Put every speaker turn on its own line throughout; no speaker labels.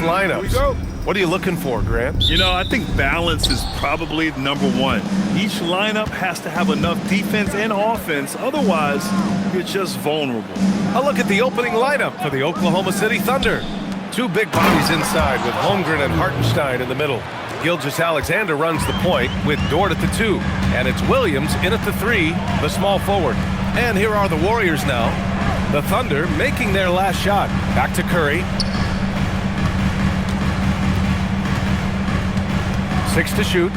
lineups. What are you looking for, Grant?
You know, I think balance is probably number one. Each lineup has to have enough defense and offense. Otherwise, you're just vulnerable.
A look at the opening lineup for the Oklahoma City Thunder. Two big bodies inside with Holmgren and Hartenstein in the middle. Gilgeous-Alexander runs the point with Dort at the 2. And it's Williams in at the 3, the small forward. And here are the Warriors now. The Thunder making their last shot. Back to Curry. 6 to shoot.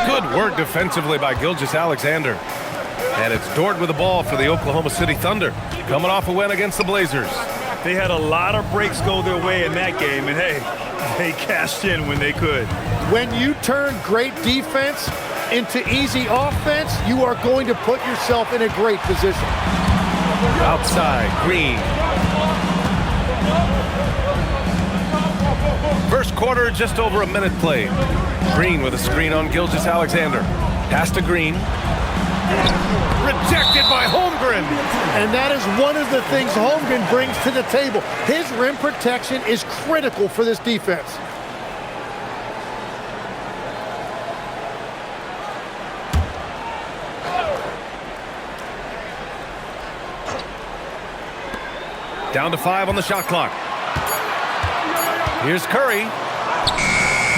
Good work defensively by Gilgeous-Alexander. And it's Dort with the ball for the Oklahoma City Thunder, coming off a win against the Blazers.
They had a lot of breaks go their way in that game, and hey, they cashed in when they could.
When you turn great defense into easy offense, you are going to put yourself in a great position.
Outside, Green. First quarter, just over a minute played. Green with a screen on Gilgeous-Alexander. Pass to Green. Rejected by Holmgren.
And that is one of the things Holmgren brings to the table. His rim protection is critical for this defense.
Down to 5 on the shot clock. Here's Curry.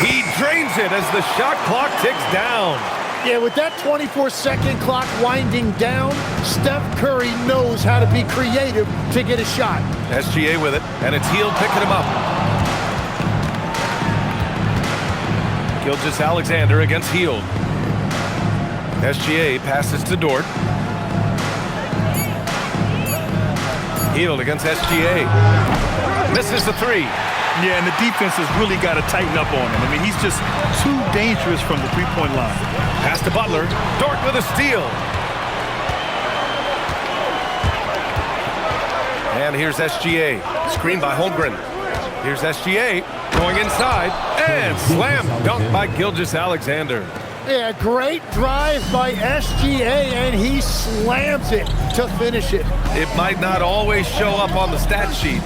He drains it as the shot clock ticks down.
Yeah, with that 24-second clock winding down, Steph Curry knows how to be creative to get a shot.
SGA with it, and it's Hield picking him up. Gilgeous-Alexander against Hield. SGA passes to Dort. Hield against SGA. Misses the 3.
Yeah, and the defense has really got to tighten up on him. I mean, he's just too dangerous from the three-point line.
Pass to Butler. Dort with a steal. And here's SGA. Screen by Holmgren. Here's SGA going inside. And slam dunk by Gilgeous-Alexander.
Yeah, great drive by SGA, and he slams it to finish it.
It might not always show up on the stat sheet,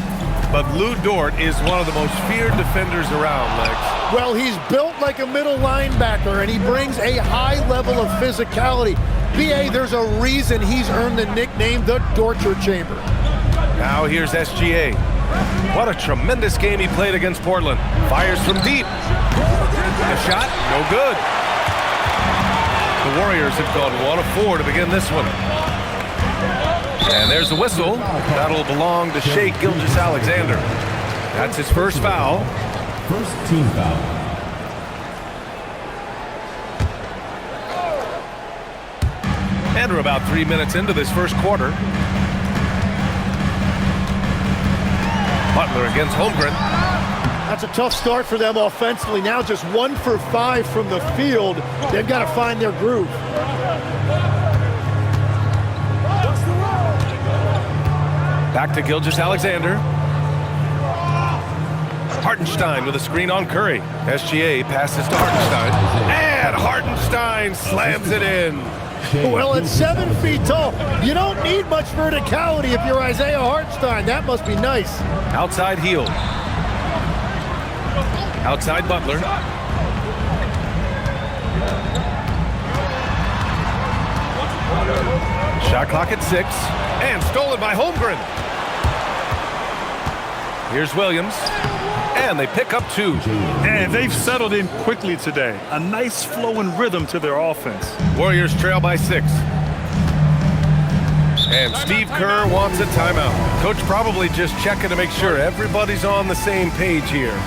but Lou Dort is one of the most feared defenders around, Lex.
Well, he's built like a middle linebacker, and he brings a high level of physicality. B.A., there's a reason he's earned the nickname the Dorture Chamber.
Now here's SGA. What a tremendous game he played against Portland. Fires from deep. A shot, no good. The Warriors have gone 1 of 4 to begin this one. And there's the whistle. That'll belong to Shai Gilgeous-Alexander. That's his first foul.
First team foul.
And we're about 3 minutes into this first quarter. Butler against Holmgren.
That's a tough start for them offensively. Now just 1 for 5 from the field. They've got to find their groove.
Back to Gilgeous-Alexander. Hartenstein with a screen on Curry. SGA passes to Hartenstein. And Hartenstein slams it in.
Well, at 7 feet tall, you don't need much verticality if you're Isaiah Hartenstein. That must be nice.
Outside Hield. Outside Butler. Shot clock at 6. And stolen by Holmgren. Here's Williams. And they pick up 2.
And they've settled in quickly today. A nice flow and rhythm to their offense.
Warriors trail by 6. And Steve Kerr wants a timeout. Coach probably just checking to make sure everybody's on the same page here.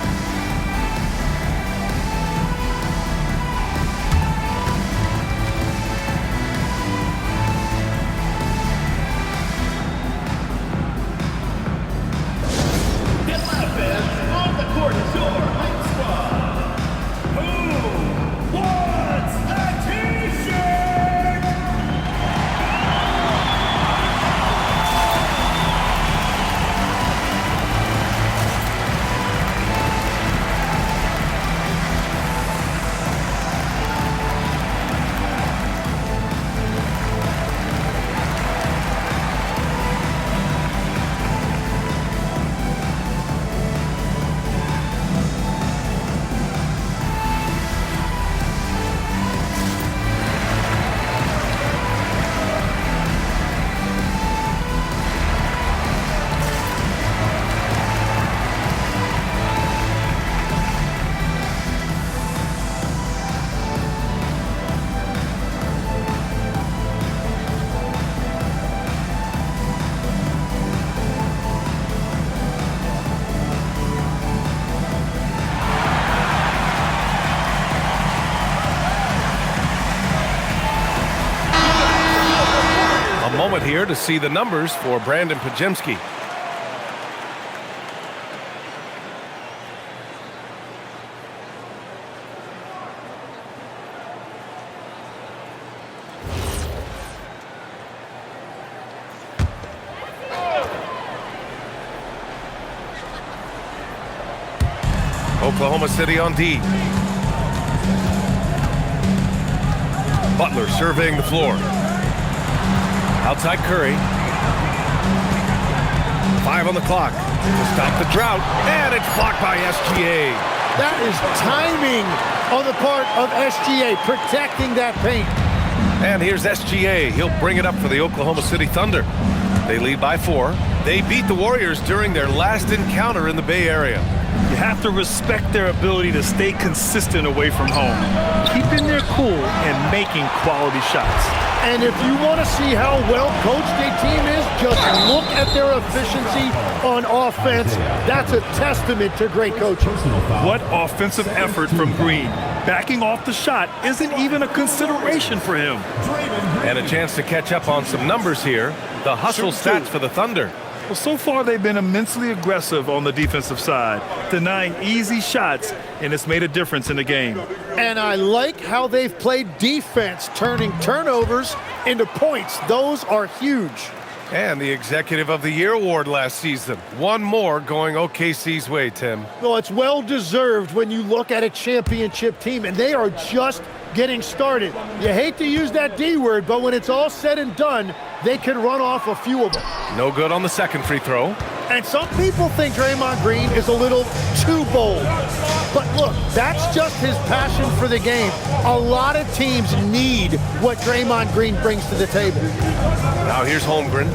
moment here to see the numbers for Brandon Pajemski. Oklahoma City on D. Butler surveying the floor. Outside Curry. 5 on the clock to stop the drought, and it's blocked by SGA.
That is timing on the part of SGA, protecting that paint.
And here's SGA. He'll bring it up for the Oklahoma City Thunder. They lead by 4. They beat the Warriors during their last encounter in the Bay Area.
You have to respect their ability to stay consistent away from home, keeping their cool and making quality shots.
And if you want to see how well coached a team is, just look at their efficiency on offense. That's a testament to great coaching.
What offensive effort from Green. Backing off the shot isn't even a consideration for him.
And a chance to catch up on some numbers here. The hustle stats for the Thunder.
Well, so far they've been immensely aggressive on the defensive side, denying easy shots, and it's made a difference in the game.
And I like how they've played defense, turning turnovers into points. Those are huge.
And the Executive of the Year award last season. One more going OKC's way, Tim.
Well, it's well-deserved when you look at a championship team, and they are just getting started. You hate to use that D word, but when it's all said and done, they can run off a few of them.
No good on the second free throw.
And some people think Draymond Green is a little too bold. But look, that's just his passion for the game. A lot of teams need what Draymond Green brings to the table.
Now here's Holmgren.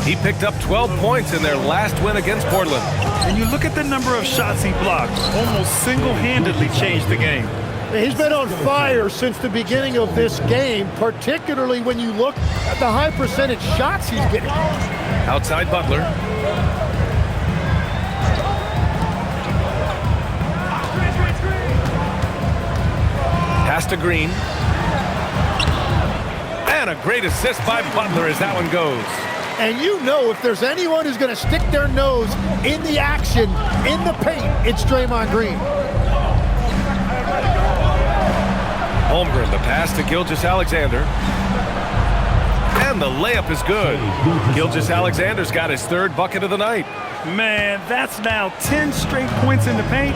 He picked up 12 points in their last win against Portland.
And you look at the number of shots he blocked, almost single-handedly changed the game.
He's been on fire since the beginning of this game, particularly when you look at the high percentage shots he's getting.
Outside Butler. Pass to Green. And a great assist by Butler as that one goes.
And you know if there's anyone who's going to stick their nose in the action, in the paint, it's Draymond Green.
Holmgren, the pass to Gilgeous-Alexander. And the layup is good. Gilgeous-Alexander's got his 3rd bucket of the night.
Man, that's now 10 straight points in the paint.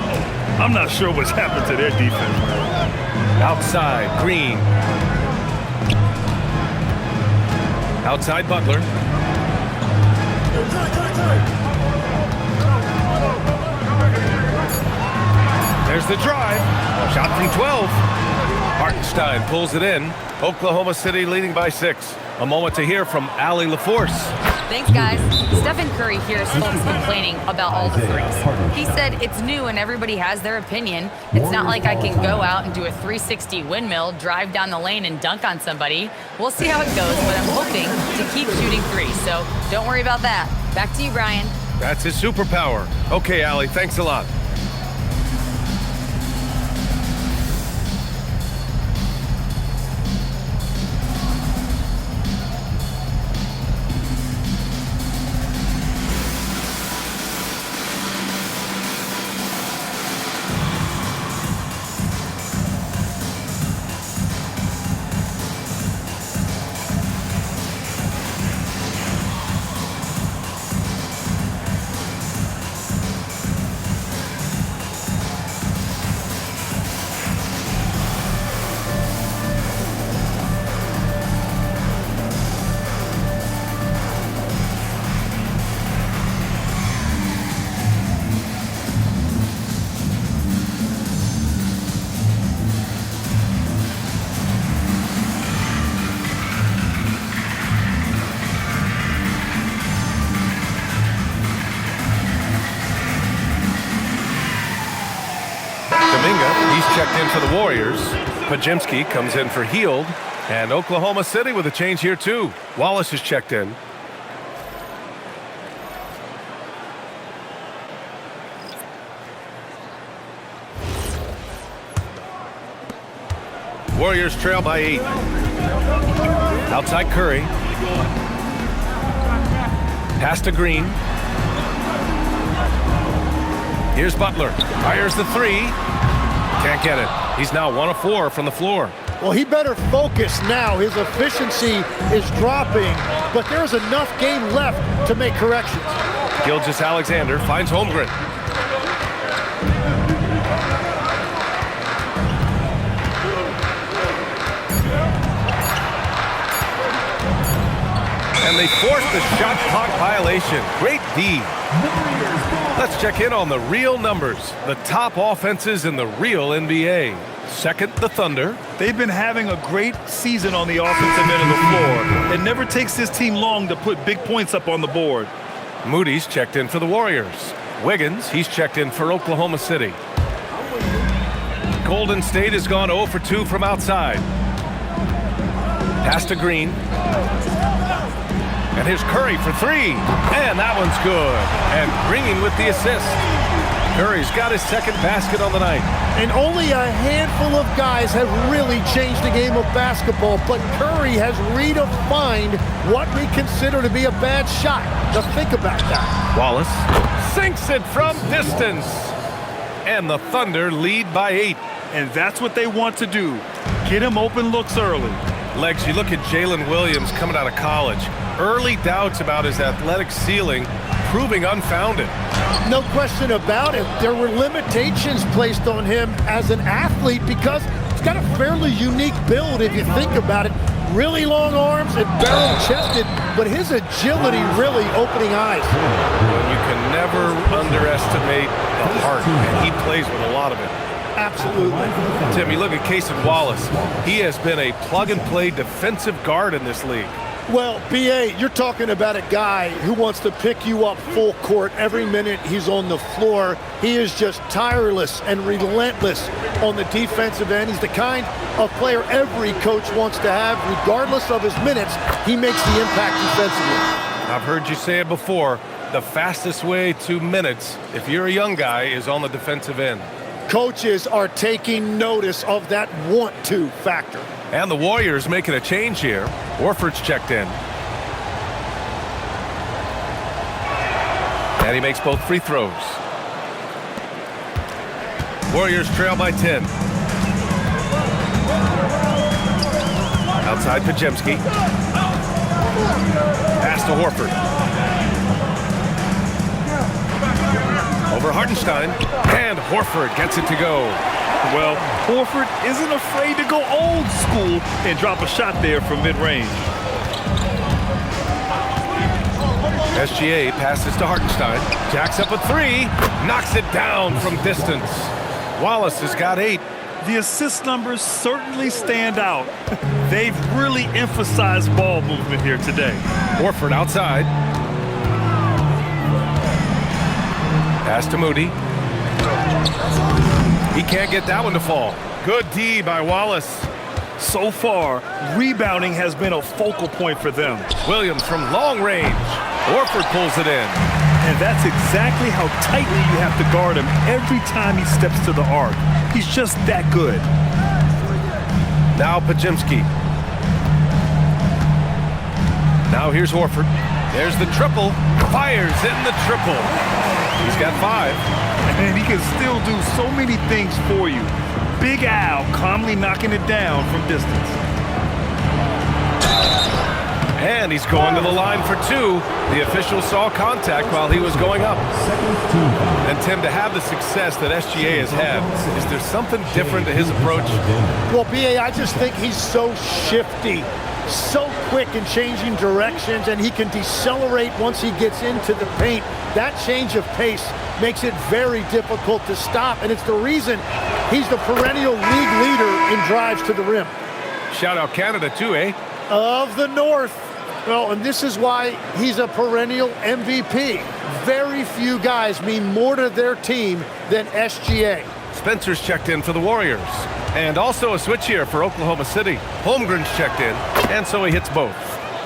I'm not sure what's happened to their defense.
Outside, Green. Outside Butler. There's the drive. Shot from 12. Hartenstein pulls it in. Oklahoma City leading by 6. A moment to hear from Allie LaForce.
Thanks, guys. Stephen Curry hears folks complaining about all the threes. He said it's new and everybody has their opinion. It's not like I can go out and do a 360 windmill, drive down the lane, and dunk on somebody. We'll see how it goes, but I'm hoping to keep shooting threes, so don't worry about that. Back to you, Brian.
That's his superpower. Okay, Allie, thanks a lot. He's checked in for the Warriors. Pajemski comes in for Hield. And Oklahoma City with a change here, too. Wallace is checked in. Warriors trail by 8. Outside Curry. Pass to Green. Here's Butler. Fires the three. Can't get it. He's now 1 of 4 from the floor.
Well, he better focus now. His efficiency is dropping, but there's enough game left to make corrections.
Gilgeous-Alexander finds Holmgren. And they force the shot clock violation. Great D. Let's check in on the real numbers. The top offenses in the real NBA. Second, the Thunder.
They've been having a great season on the offensive end of the floor. It never takes this team long to put big points up on the board.
Moody's checked in for the Warriors. Wiggins, he's checked in for Oklahoma City. Golden State has gone 0 for 2 from outside. Pass to Green. And here's Curry for 3. And that one's good. And Green with the assist. Curry's got his second basket on the night.
And only a handful of guys have really changed the game of basketball, but Curry has redefined what we consider to be a bad shot. Now think about that.
Wallace sinks it from distance. And the Thunder lead by 8.
And that's what they want to do. Get him open looks early.
Legs, you look at Jalen Williams coming out of college. Early doubts about his athletic ceiling proving unfounded.
No question about it. There were limitations placed on him as an athlete because he's got a fairly unique build if you think about it. Really long arms and barrel-chested, but his agility really opening eyes.
You can never underestimate the heart, and he plays with a lot of it.
Absolutely.
Tim, you look at Cason Wallace. He has been a plug-and-play defensive guard in this league.
Well, B.A., you're talking about a guy who wants to pick you up full court every minute he's on the floor. He is just tireless and relentless on the defensive end. He's the kind of player every coach wants to have. Regardless of his minutes, he makes the impact defensively.
I've heard you say it before. The fastest way to minutes, if you're a young guy, is on the defensive end.
Coaches are taking notice of that want-to factor.
And the Warriors making a change here. Horford's checked in. And he makes both free throws. Warriors trail by 10. Outside Pajemski. Pass to Horford. Over Hartenstein. And Horford gets it to go.
Well, Horford isn't afraid to go old school and drop a shot there from mid-range.
SGA passes to Hartenstein. Jacks up a 3. Knocks it down from distance. Wallace has got 8.
The assist numbers certainly stand out. They've really emphasized ball movement here today.
Horford outside. Pass to Moody. He can't get that one to fall. Good D by Wallace.
So far, rebounding has been a focal point for them.
Williams from long range. Horford pulls it in.
And that's exactly how tightly you have to guard him every time he steps to the arc. He's just that good.
Now Pajemski. Now here's Horford. There's the triple. Fires in the triple. He's got 5.
And he can still do so many things for you. Big Al calmly knocking it down from distance.
And he's going to the line for 2. The official saw contact while he was going up. And Tim, to have the success that SGA has had, is there something different to his approach?
Well, B.A., I just think he's so shifty, so quick in changing directions, and he can decelerate once he gets into the paint. That change of pace makes it very difficult to stop, and it's the reason he's the perennial league leader in drives to the rim.
Shout out Canada too, eh?
Of the North. Well, and this is why he's a perennial MVP. Very few guys mean more to their team than SGA.
Spencer's checked in for the Warriors. And also a switch here for Oklahoma City. Holmgren's checked in, and so he hits both.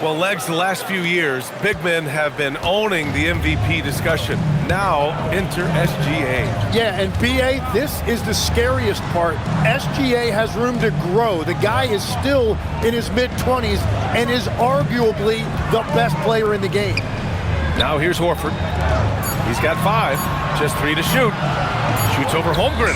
Well, Legs, the last few years, big men have been owning the MVP discussion. Now, enter SGA.
Yeah, and B.A., this is the scariest part. SGA has room to grow. The guy is still in his mid-20s and is arguably the best player in the game.
Now here's Horford. He's got 5, just 3 to shoot. Shoots over Holmgren.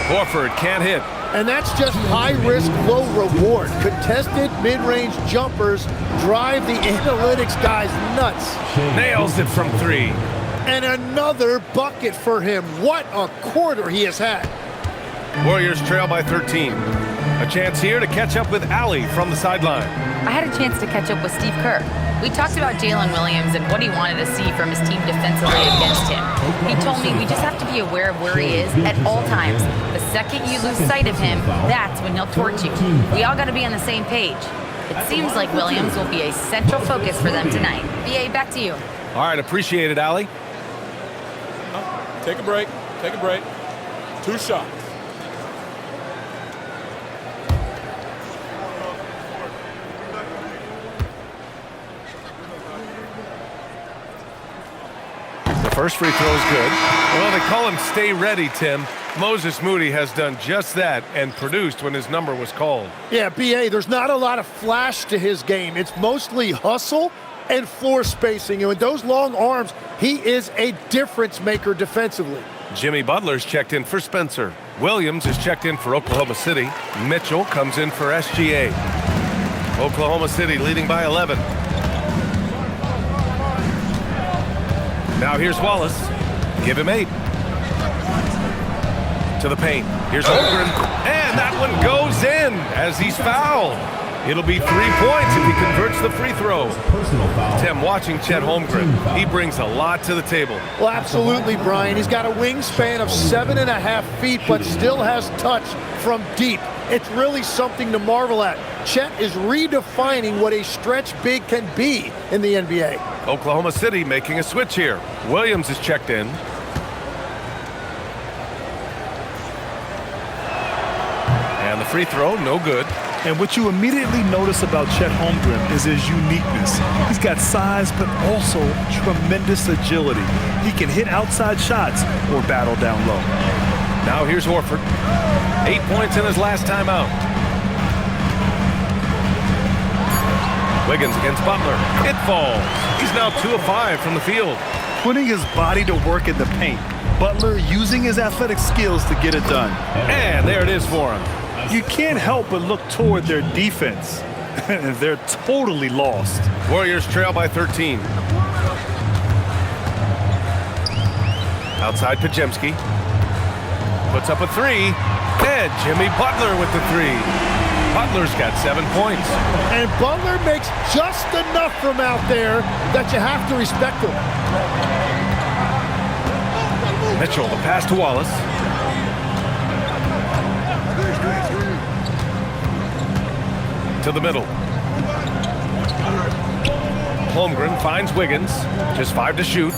Horford can't hit.
And that's just high risk, low reward. Contested mid-range jumpers drive the analytics guys nuts.
Nails it from 3.
And another bucket for him. What a quarter he has had.
Warriors trail by 13. A chance here to catch up with Allie from the sideline.
I had a chance to catch up with Steve Kerr. We talked about Jalen Williams and what he wanted to see from his team defensively against him. He told me we just have to be aware of where he is at all times. The second you lose sight of him, that's when he'll torch you. We all got to be on the same page. It seems like Williams will be a central focus for them tonight. BA, back to you.
All right, appreciate it, Allie.
Take a break. Take a break. 2 shots.
First free throw is good. Well, they call him stay ready, Tim. Moses Moody has done just that and produced when his number was called.
Yeah, BA, there's not a lot of flash to his game. It's mostly hustle and floor spacing. And with those long arms, he is a difference maker defensively.
Jimmy Butler's checked in for Spencer. Williams is checked in for Oklahoma City. Mitchell comes in for SGA. Oklahoma City leading by 11. Now here's Wallace. Give him 8. To the paint. Here's Holmgren. And that one goes in as he's fouled. It'll be 3 points if he converts the free throw. Tim, watching Chet Holmgren, he brings a lot to the table.
Well, absolutely, Brian. He's got a wingspan of 7.5 feet, but still has touch from deep. It's really something to marvel at. Chet is redefining what a stretch big can be in the NBA.
Oklahoma City making a switch here. Williams is checked in. And the free throw, no good.
And what you immediately notice about Chet Holmgren is his uniqueness. He's got size, but also tremendous agility. He can hit outside shots or battle down low.
Now here's Horford. 8 points in his last time out. Wiggins against Butler. It falls. He's now 2 of 5 from the field.
Putting his body to work in the paint. Butler using his athletic skills to get it done.
And there it is for him.
You can't help but look toward their defense. They're totally lost.
Warriors trail by 13. Outside Pajemski. Puts up a 3. And Jimmy Butler with the 3. Butler's got 7 points.
And Butler makes just enough from out there that you have to respect him.
Mitchell, the pass to Wallace. To the middle. Holmgren finds Wiggins. Just 5 to shoot.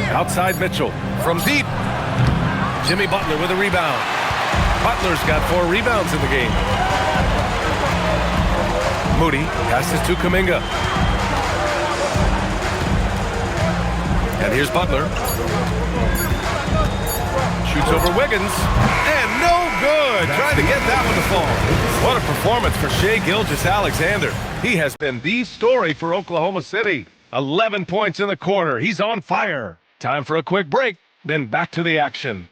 Outside Mitchell. From deep. Jimmy Butler with a rebound. Butler's got 4 rebounds in the game. Moody passes to Kuminga. And here's Butler. Shoots over Wiggins. And no good. Trying to get that one to fall. What a performance for Shai Gilgeous-Alexander. He has been the story for Oklahoma City. 11 points in the quarter. He's on fire. Time for a quick break, then back to the action.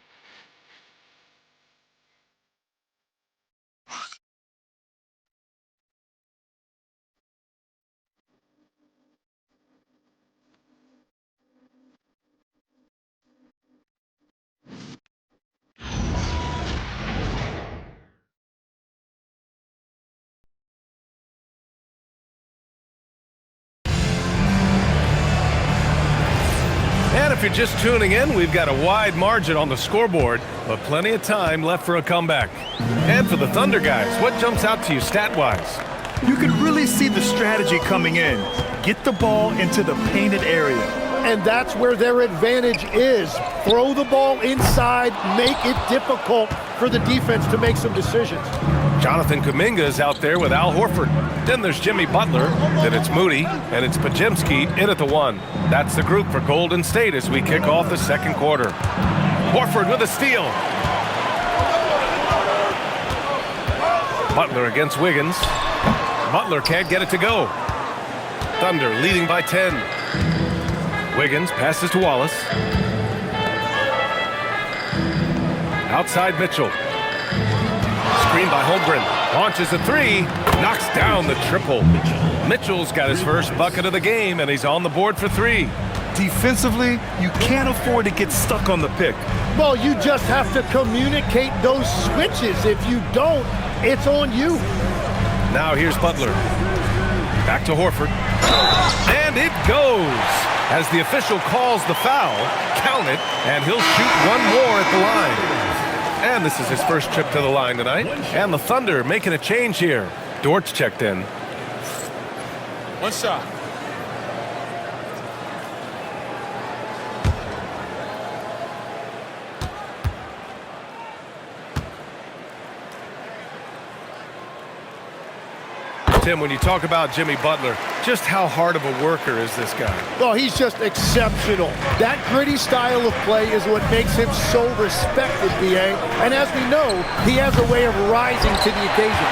And if you're just tuning in, we've got a wide margin on the scoreboard, but plenty of time left for a comeback. And for the Thunder guys, what jumps out to you stat-wise?
You can really see the strategy coming in. Get the ball into the painted area.
And that's where their advantage is. Throw the ball inside, make it difficult for the defense to make some decisions.
Jonathan Kuminga is out there with Al Horford. Then there's Jimmy Butler. Then it's Moody. And it's Pajemski in at the 1. That's the group for Golden State as we kick off the second quarter. Horford with a steal. Butler against Wiggins. Butler can't get it to go. Thunder leading by 10. Wiggins passes to Wallace. Outside Mitchell. Screen by Holmgren. Launches a three. Knocks down the triple. Mitchell's got his first bucket of the game, and he's on the board for three.
Defensively, you can't afford to get stuck on the pick.
Well, you just have to communicate those switches. If you don't, it's on you.
Now here's Butler. Back to Horford. And it goes. As the official calls the foul, count it, and he'll shoot one more at the line. And this is his first trip to the line tonight. And the Thunder making a change here. Dort's checked in.
One shot.
Tim, when you talk about Jimmy Butler, just how hard of a worker is this guy?
Oh, he's just exceptional. That gritty style of play is what makes him so respected, B.A. And as we know, he has a way of rising to the occasion.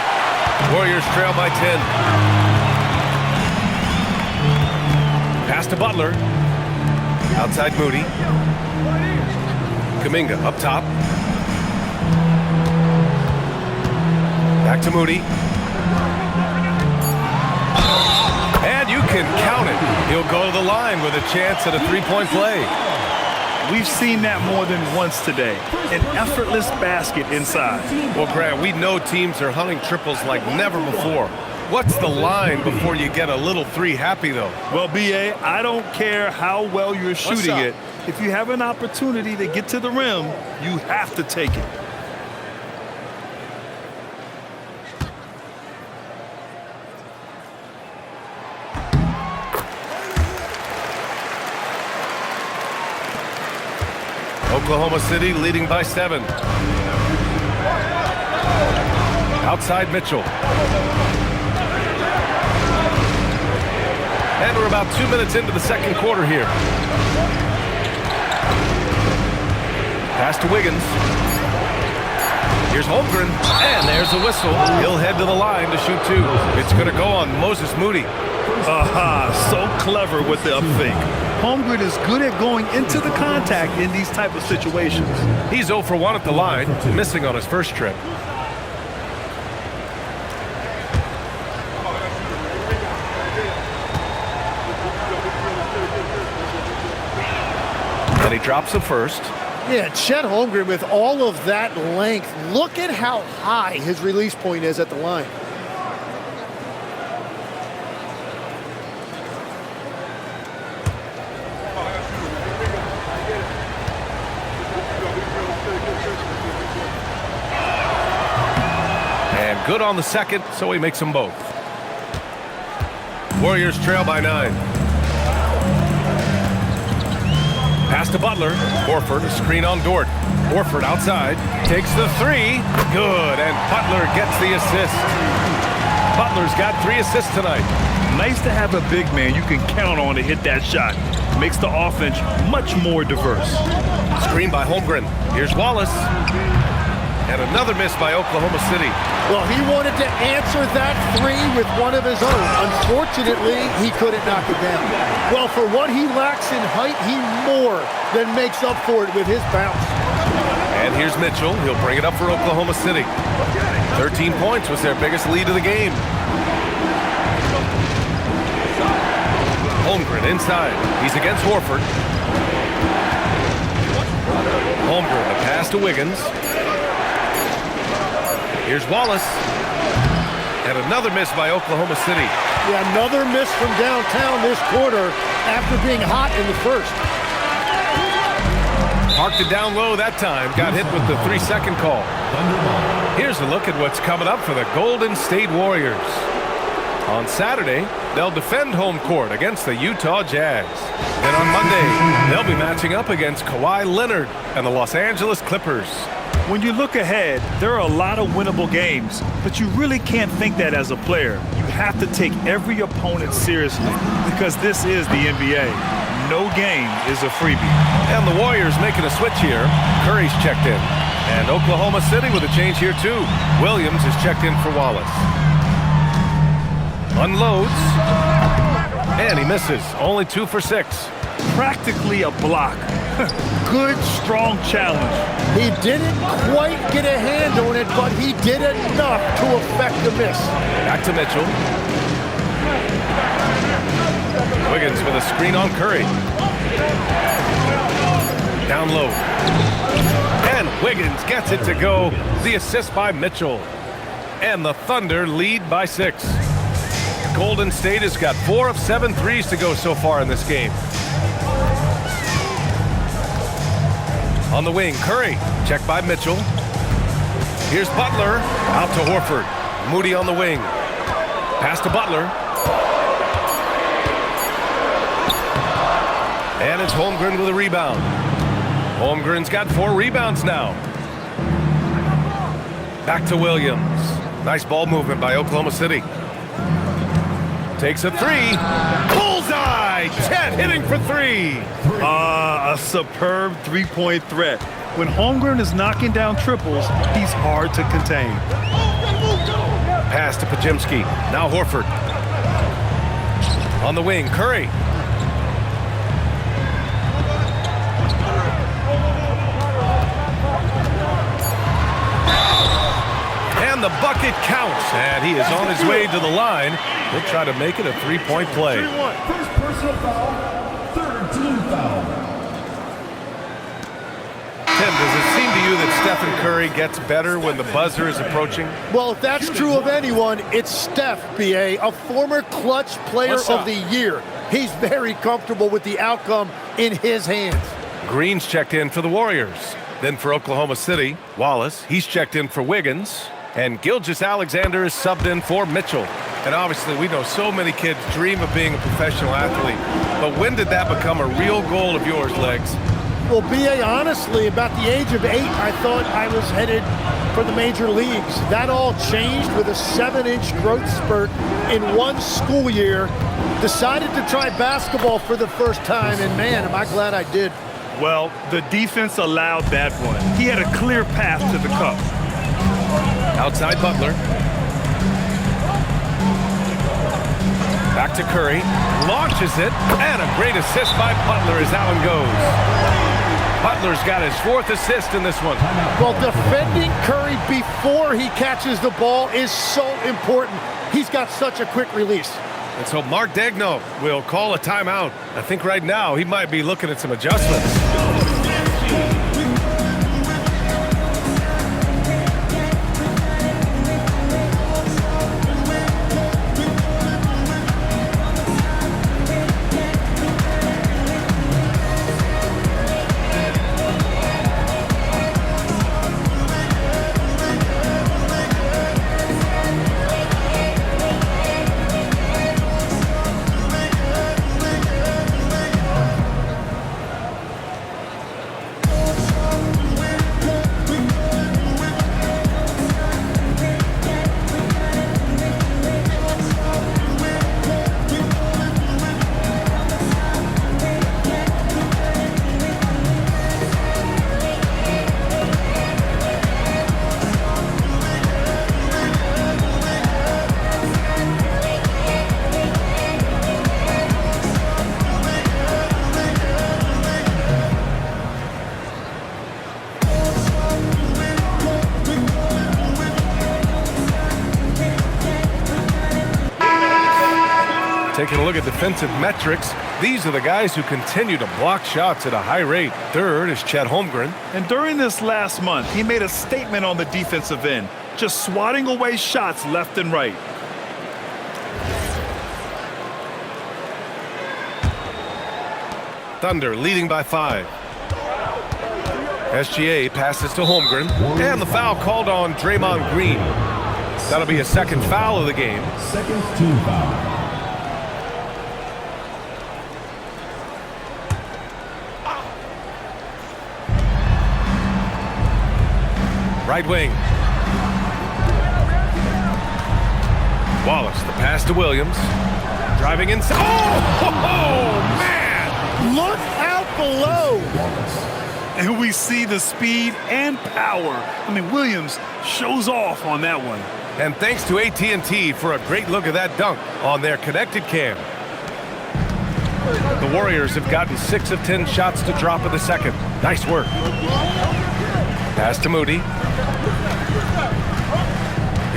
Warriors trail by 10. Pass to Butler. Outside Moody. Kuminga up top. Back to Moody. And you can count it. He'll go to the line with a chance at a three-point play.
We've seen that more than once today. An effortless basket inside.
Well, Grant, we know teams are hunting triples like never before. What's the line before you get a little three happy, though?
Well, B.A., I don't care how well you're shooting it. If you have an opportunity to get to the rim, you have to take it.
Oklahoma City leading by 7. Outside Mitchell. And we're about 2 minutes into the second quarter here. Pass to Wiggins. Here's Holmgren. And there's the whistle. He'll head to the line to shoot two. It's going to go on Moses Moody.
So clever with the up fake. Holmgren is good at going into the contact in these type of situations.
He's 0 for 1 at the line, missing on his first trip. And he drops the first.
Yeah, Chet Holmgren with all of that length. Look at how high his release point is at the line.
Good on the second, so he makes them both. Warriors trail by 9. Pass to Butler. Horford, a screen on Dort. Horford outside, takes the three. Good, and Butler gets the assist. Butler's got 3 assists tonight.
Nice to have a big man you can count on to hit that shot. Makes the offense much more diverse.
Screen by Holmgren. Here's Wallace. And another miss by Oklahoma City.
Well, he wanted to answer that three with one of his own. Unfortunately, he couldn't knock it down. Well, for what he lacks in height, he more than makes up for it with his bounce.
And here's Mitchell. He'll bring it up for Oklahoma City. 13 points was their biggest lead of the game. Holmgren inside. He's against Horford. Holmgren, a pass to Wiggins. Here's Wallace. And another miss by Oklahoma City.
Yeah, another miss from downtown this quarter after being hot in the first.
Parked it down low that time. Got hit with the 3-second call. Here's a look at what's coming up for the Golden State Warriors. On Saturday, they'll defend home court against the Utah Jazz. And on Monday, they'll be matching up against Kawhi Leonard and the Los Angeles Clippers.
When you look ahead, there are a lot of winnable games, but you really can't think that as a player. You have to take every opponent seriously because this is the NBA. No game is a freebie.
And the Warriors making a switch here. Curry's checked in. And Oklahoma City with a change here too. Williams is checked in for Wallace. Unloads. And he misses. Only 2 for 6.
Practically a block. Good, strong challenge.
He didn't quite get a hand on it, but he did enough to affect the miss.
Back to Mitchell. Wiggins with a screen on Curry. Down low. And Wiggins gets it to go. The assist by Mitchell. And the Thunder lead by 6. Golden State has got 4 of 7 threes to go so far in this game. On the wing, Curry. Checked by Mitchell. Here's Butler. Out to Horford. Moody on the wing. Pass to Butler. And it's Holmgren with a rebound. Holmgren's got 4 rebounds now. Back to Williams. Nice ball movement by Oklahoma City. Takes a 3. Bullseye! Chet hitting for 3.
A superb three-point threat. When Holmgren is knocking down triples, he's hard to contain.
Pass to Pajimski. Now Horford. On the wing, Curry. And the bucket counts. And he is on his way to the line. He'll try to make it a 3-point play.
First personal foul, third team foul.
Tim, does it seem to you that Stephen Curry gets better when the buzzer is approaching?
Well, if that's true of anyone, it's Steph, B.A., a former clutch player of the year. He's very comfortable with the outcome in his hands.
Green's checked in for the Warriors. Then for Oklahoma City, Wallace, he's checked in for Wiggins. And Gilgeous-Alexander is subbed in for Mitchell. And obviously, we know so many kids dream of being a professional athlete. But when did that become a real goal of yours, Legs?
Well, B.A., honestly, about the age of 8, I thought I was headed for the major leagues. That all changed with a 7-inch growth spurt in one school year. Decided to try basketball for the first time, and man, am I glad I did.
Well, the defense allowed that one. He had a clear path to the cup.
Outside Butler. Back to Curry. Launches it. And a great assist by Butler as that one goes. Butler's got his 4th assist in this one.
Well, defending Curry before he catches the ball is so important. He's got such a quick release.
And so Mark Daigneault will call a timeout. I think right now he might be looking at some adjustments. Taking a look at defensive metrics, these are the guys who continue to block shots at a high rate. 3rd is Chet Holmgren.
And during this last month, he made a statement on the defensive end, just swatting away shots left and right.
Thunder leading by 5. SGA passes to Holmgren. And the foul called on Draymond Green. That'll be a 2nd foul of the game.
Second team foul.
Right wing. Wallace, the pass to Williams. Driving inside. Oh, man!
Look out below.
And we see the speed and power. I mean, Williams shows off on that one.
And thanks to AT&T for a great look at that dunk on their connected cam. The Warriors have gotten 6 of 10 shots to drop in the second. Nice work. Pass to Moody.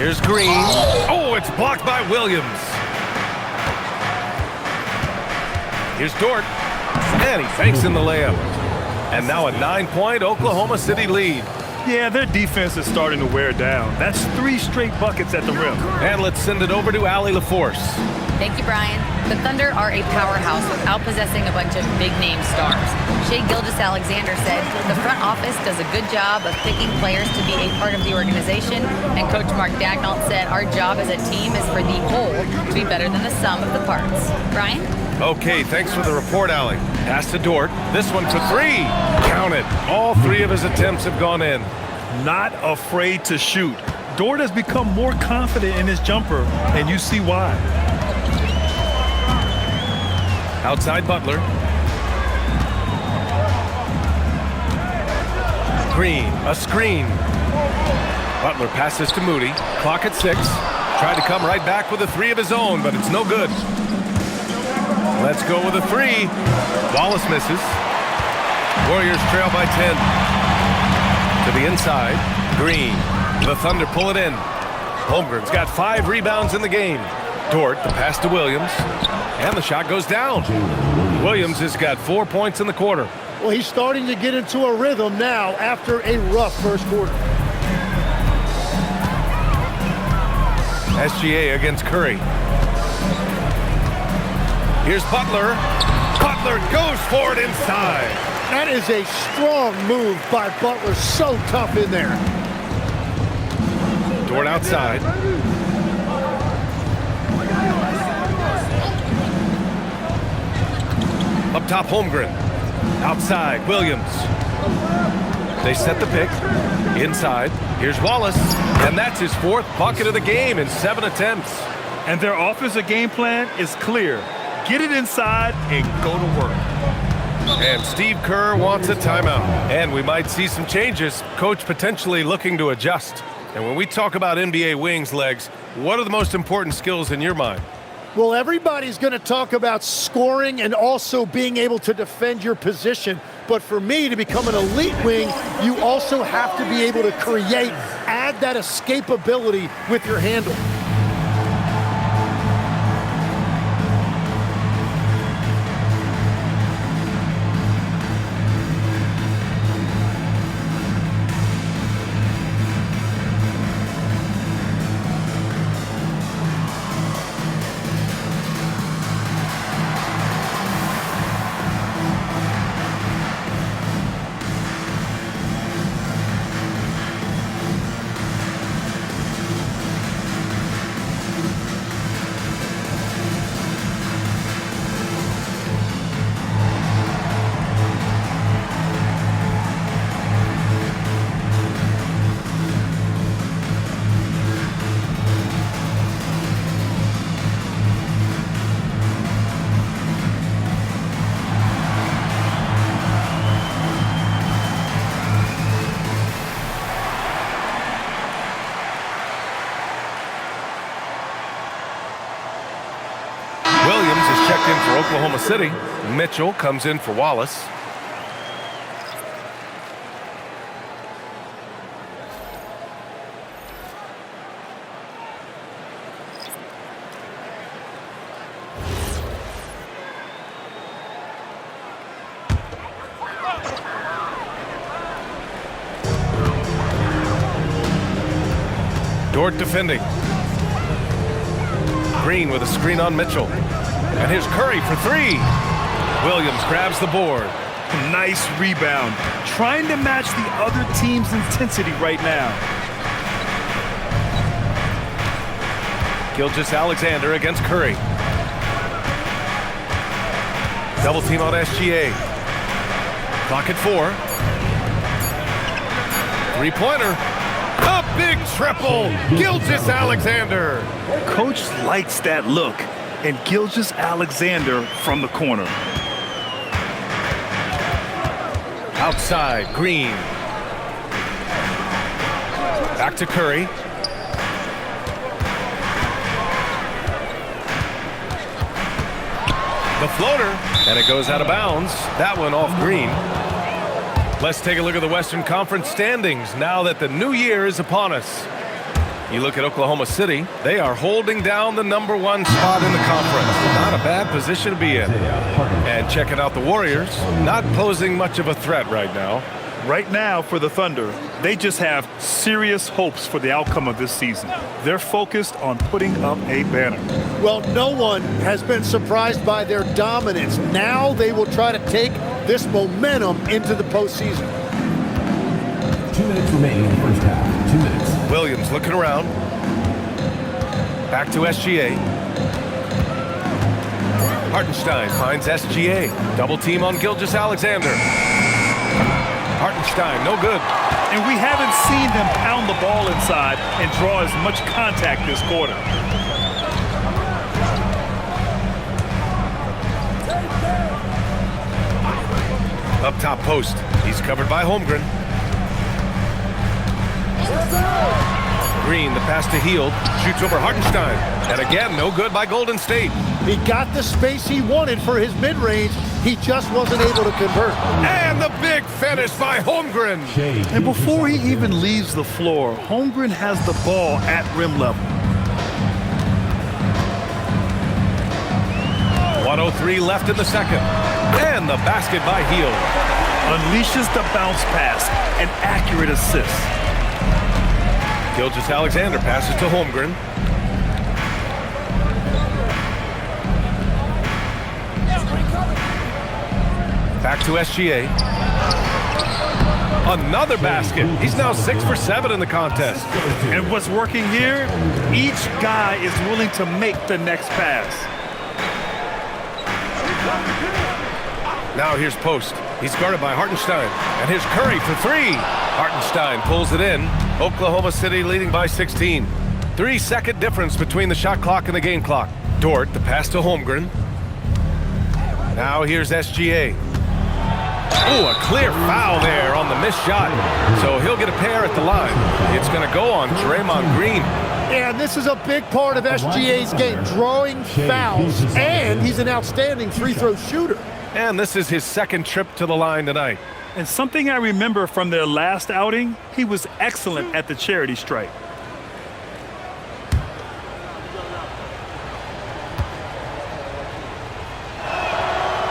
Here's Green. Oh, it's blocked by Williams. Here's Dort. And he fakes in the layup. And now a 9-point Oklahoma City lead.
Yeah, their defense is starting to wear down. That's 3 straight buckets at the rim.
And let's send it over to Allie LaForce.
Thank you, Brian. The Thunder are a powerhouse without possessing a bunch of big-name stars. Shai Gilgeous-Alexander said the front office does a good job of picking players to be a part of the organization, and Coach Mark Daigneault said our job as a team is for the whole to be better than the sum of the parts. Brian?
Okay, thanks for the report, Allie. Pass to Dort. This one for 3. Count it. All 3 of his attempts have gone in.
Not afraid to shoot. Dort has become more confident in his jumper, and you see why.
Outside Butler. Green, a screen. Butler passes to Moody. Clock at 6. Tried to come right back with a 3 of his own, but it's no good. Let's go with a 3. Wallace misses. Warriors trail by 10. To the inside. Green. The Thunder pull it in. Holmgren's got 5 rebounds in the game. Dort, the pass to Williams. And the shot goes down. Williams has got 4 points in the quarter.
Well, he's starting to get into a rhythm now after a rough first quarter.
SGA against Curry. Here's Butler. Butler goes for it inside.
That is a strong move by Butler. So tough in there.
Dort outside. Up top, Holmgren. Outside, Williams. They set the pick. Inside. Here's Wallace. And that's his 4th bucket of the game in 7 attempts.
And their offensive game plan is clear. Get it inside and go to work.
And Steve Kerr wants a timeout. And we might see some changes. Coach potentially looking to adjust. And when we talk about NBA wings, Legs, what are the most important skills in your mind?
Well, everybody's going to talk about scoring and also being able to defend your position. But for me, to become an elite wing, you also have to be able to create, add that escapability with your handle.
Checked in for Oklahoma City. Mitchell comes in for Wallace. Dort defending. Green with a screen on Mitchell. And here's Curry for 3. Williams grabs the board.
Nice rebound. Trying to match the other team's intensity right now.
Gilgeous-Alexander against Curry. Double team on SGA. Clock at 4. 3-pointer. A big triple. Gilgeous-Alexander.
Coach likes that look. And Gilgeous-Alexander from the corner.
Outside, Green. Back to Curry. The The floater, and it goes out of bounds. That one off Green. Let's take a look at the Western Conference standings now that the new year is upon us. You look at Oklahoma City, they are holding down the #1 spot in the conference. Not a bad position to be in. And checking out the Warriors, not posing much of a threat right now.
Right now for the Thunder, they just have serious hopes for the outcome of this season. They're focused on putting up a banner.
Well, no one has been surprised by their dominance. Now they will try to take this momentum into the postseason.
2 minutes remaining in the first half. 2 minutes.
Williams looking around. Back to SGA. Hartenstein finds SGA. Double team on Gilgeous-Alexander. Hartenstein, no good.
And we haven't seen them pound the ball inside and draw as much contact this quarter.
Up top post. He's covered by Holmgren. Green, the pass to Hield. Shoots over Hartenstein. And again, no good by Golden State.
He got the space he wanted for his mid-range. He just wasn't able to convert.
And the big finish by Holmgren.
And before he even leaves the floor, Holmgren has the ball at rim level.
1:03 left in the second. And the basket by Hield.
Unleashes the bounce pass. An accurate assist.
Gilgeous-Alexander passes to Holmgren. Back to SGA. Another basket. He's now 6 for 7 in the contest.
And what's working here? Each guy is willing to make the next pass.
Now here's Post. He's guarded by Hartenstein. And here's Curry for 3. Hartenstein pulls it in. Oklahoma City leading by 16. 3-second difference between the shot clock and the game clock. Dort, the pass to Holmgren. Now here's SGA. Oh, a clear foul there on the missed shot. So he'll get a pair at the line. It's going to go on Draymond Green.
And this is a big part of SGA's game, drawing fouls, and he's an outstanding free-throw shooter.
And this is his second trip to the line tonight.
And something I remember from their last outing, he was excellent at the charity stripe.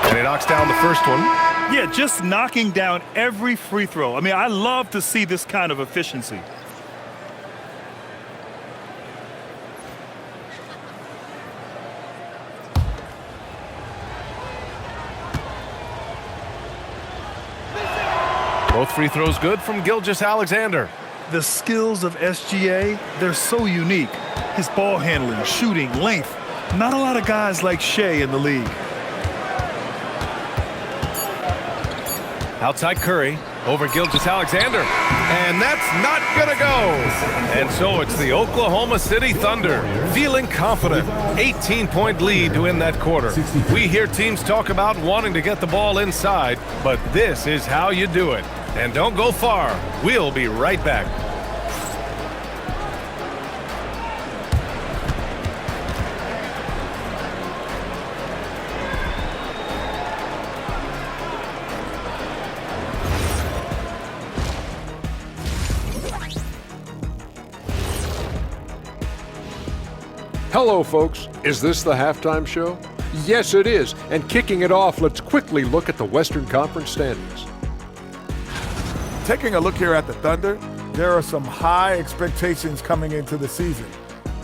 And he knocks down the first one.
Yeah, just knocking down every free throw. I mean, I love to see this kind of efficiency.
Both free throws good from Gilgeous-Alexander.
The skills of SGA, they're so unique. His ball handling, shooting, length. Not a lot of guys like Shea in the league.
Outside Curry, over Gilgeous-Alexander. And that's not gonna go. And so it's the Oklahoma City Thunder feeling confident. 18-point lead to win that quarter. We hear teams talk about wanting to get the ball inside, but this is how you do it. And don't go far. We'll be right back.
Hello, folks. Is this the halftime show? Yes, it is. And kicking it off, let's quickly look at the Western Conference standings.
Taking a look here at the Thunder, there are some high expectations coming into the season,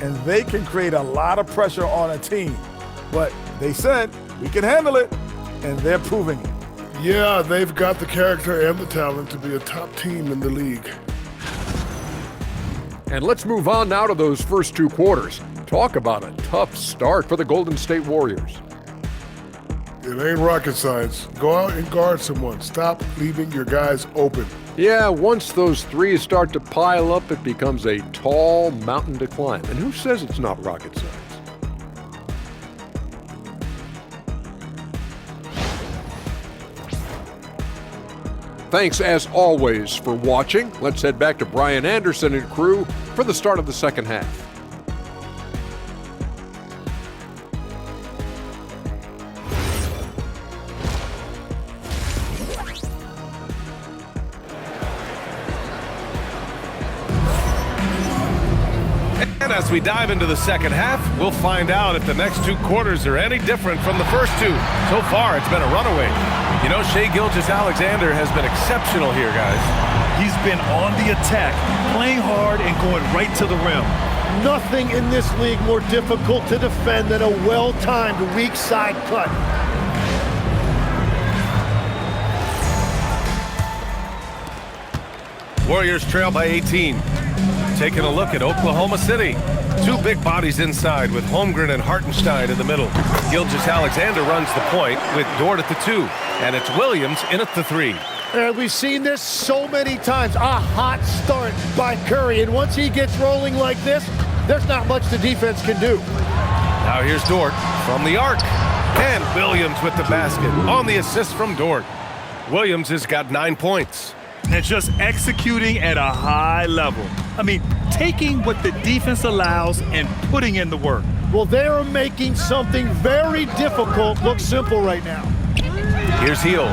and they can create a lot of pressure on a team. But they said, we can handle it, and they're proving it.
Yeah, they've got the character and the talent to be a top team in the league.
And let's move on now to those first two quarters. Talk about a tough start for the Golden State Warriors.
It ain't rocket science. Go out and guard someone. Stop leaving your guys open.
Yeah, once those threes start to pile up, it becomes a tall mountain to climb. And who says it's not rocket science? Thanks, as always, for watching. Let's head back to Brian Anderson and crew for the start of the second half.
And as we dive into the second half, we'll find out if the next 2 quarters are any different from the first 2. So far, it's been a runaway. You know, Shai Gilgeous-Alexander has been exceptional here, guys.
He's been on the attack, playing hard and going right to the rim.
Nothing in this league more difficult to defend than a well-timed weak side cut.
Warriors trail by 18. Taking a look at Oklahoma City. 2 big bodies inside with Holmgren and Hartenstein in the middle. Gilgeous-Alexander runs the point with Dort at the 2. And it's Williams in at the 3.
We've seen this so many times. A hot start by Curry. And once he gets rolling like this, there's not much the defense can do.
Now here's Dort from the arc. And Williams with the basket on the assist from Dort. Williams has got 9 points.
And just executing at a high level. I mean, taking what the defense allows and putting in the work.
Well, they are making something very difficult look simple right now.
Here's Hield.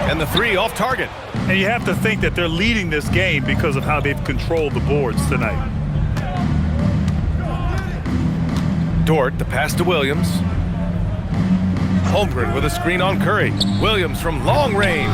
And the 3 off target.
And you have to think that they're leading this game because of how they've controlled the boards tonight.
Dort, the pass to Williams. Holmgren with a screen on Curry. Williams from long range.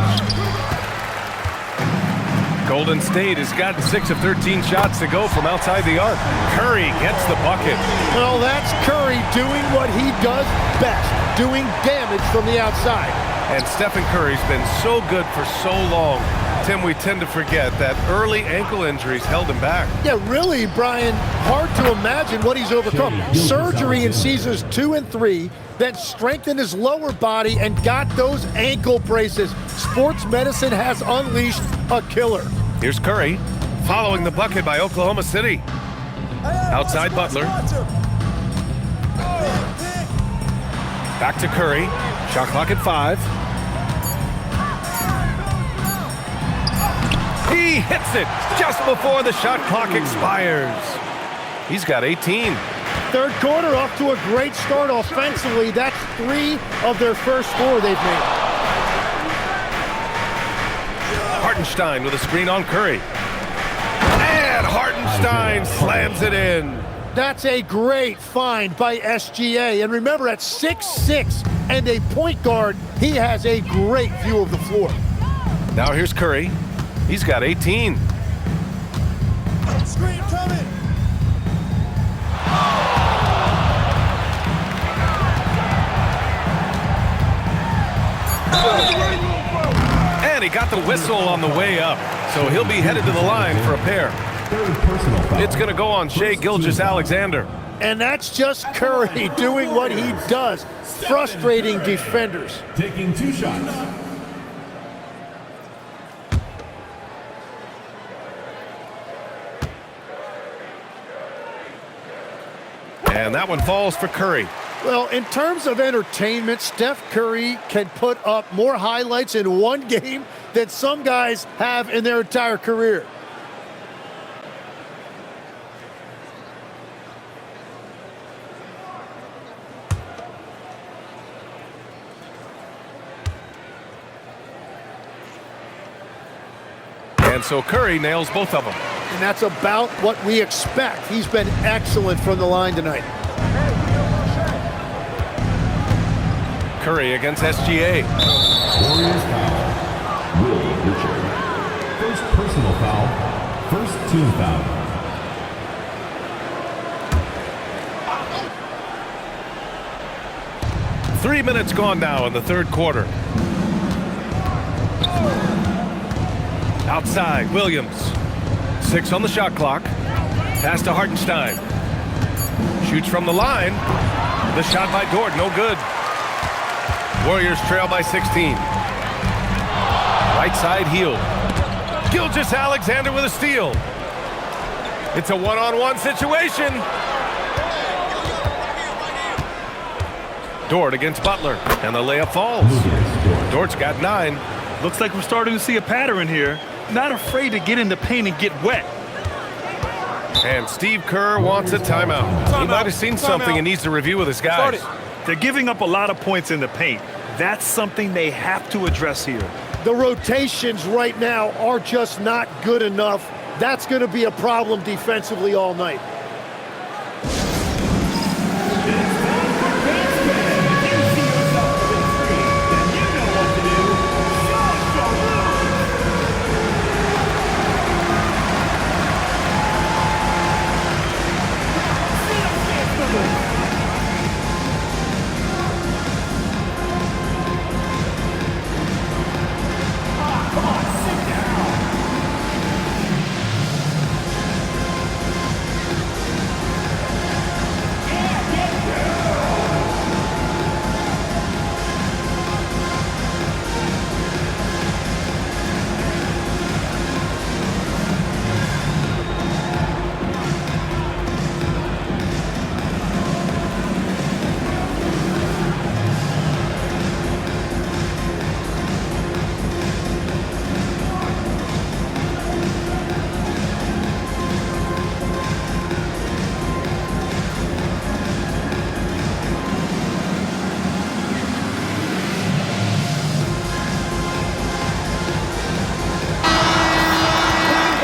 Golden State has gotten 6 of 13 shots to go from outside the arc. Curry gets the bucket.
Well, that's Curry doing what he does best, doing damage from the outside.
And Stephen Curry's been so good for so long. Tim, we tend to forget that early ankle injuries held him back.
Yeah, really, Brian, hard to imagine what he's overcome. Surgery in seasons 2 and 3, then strengthened his lower body and got those ankle braces. Sports medicine has unleashed a killer.
Here's Curry, following the bucket by Oklahoma City. Outside Butler. Back to Curry. Shot clock at 5. He hits it just before the shot clock expires. He's got 18.
Third quarter off to a great start offensively. That's 3 of their first 4 they've made.
Hartenstein with a screen on Curry. And Hartenstein slams it in.
That's a great find by SGA. And remember, at 6'6" and a point guard, he has a great view of the floor.
Now here's Curry. He's got 18.
Screen coming.
And he got the whistle on the way up. So he'll be headed to the line for a pair. It's going to go on Shai Gilgeous-Alexander.
And that's just Curry doing what he does, frustrating defenders.
Taking 2 shots.
And that one falls for Curry.
Well, in terms of entertainment, Steph Curry can put up more highlights in one game than some guys have in their entire career.
And so Curry nails both of them.
And that's about what we expect. He's been excellent from the line tonight.
Curry against SGA.
Warriors foul. Will Richard. First personal foul. First team foul.
Three minutes gone now in the third quarter. Outside, Williams. 6 on the shot clock. Pass to Hartenstein. Shoots from the line. The shot by Dort, no good. Warriors trail by 16. Right side, Hield. Gilgeous-Alexander with a steal. It's a one-on-one situation. Dort against Butler, and the layup falls. Dort's got 9.
Looks like we're starting to see a pattern here. Not afraid to get in the paint and get wet.
And Steve Kerr wants a timeout. He might have seen something and needs to review with his guys.
They're giving up a lot of points in the paint. That's something they have to address here.
The rotations right now are just not good enough. That's going to be a problem defensively all night.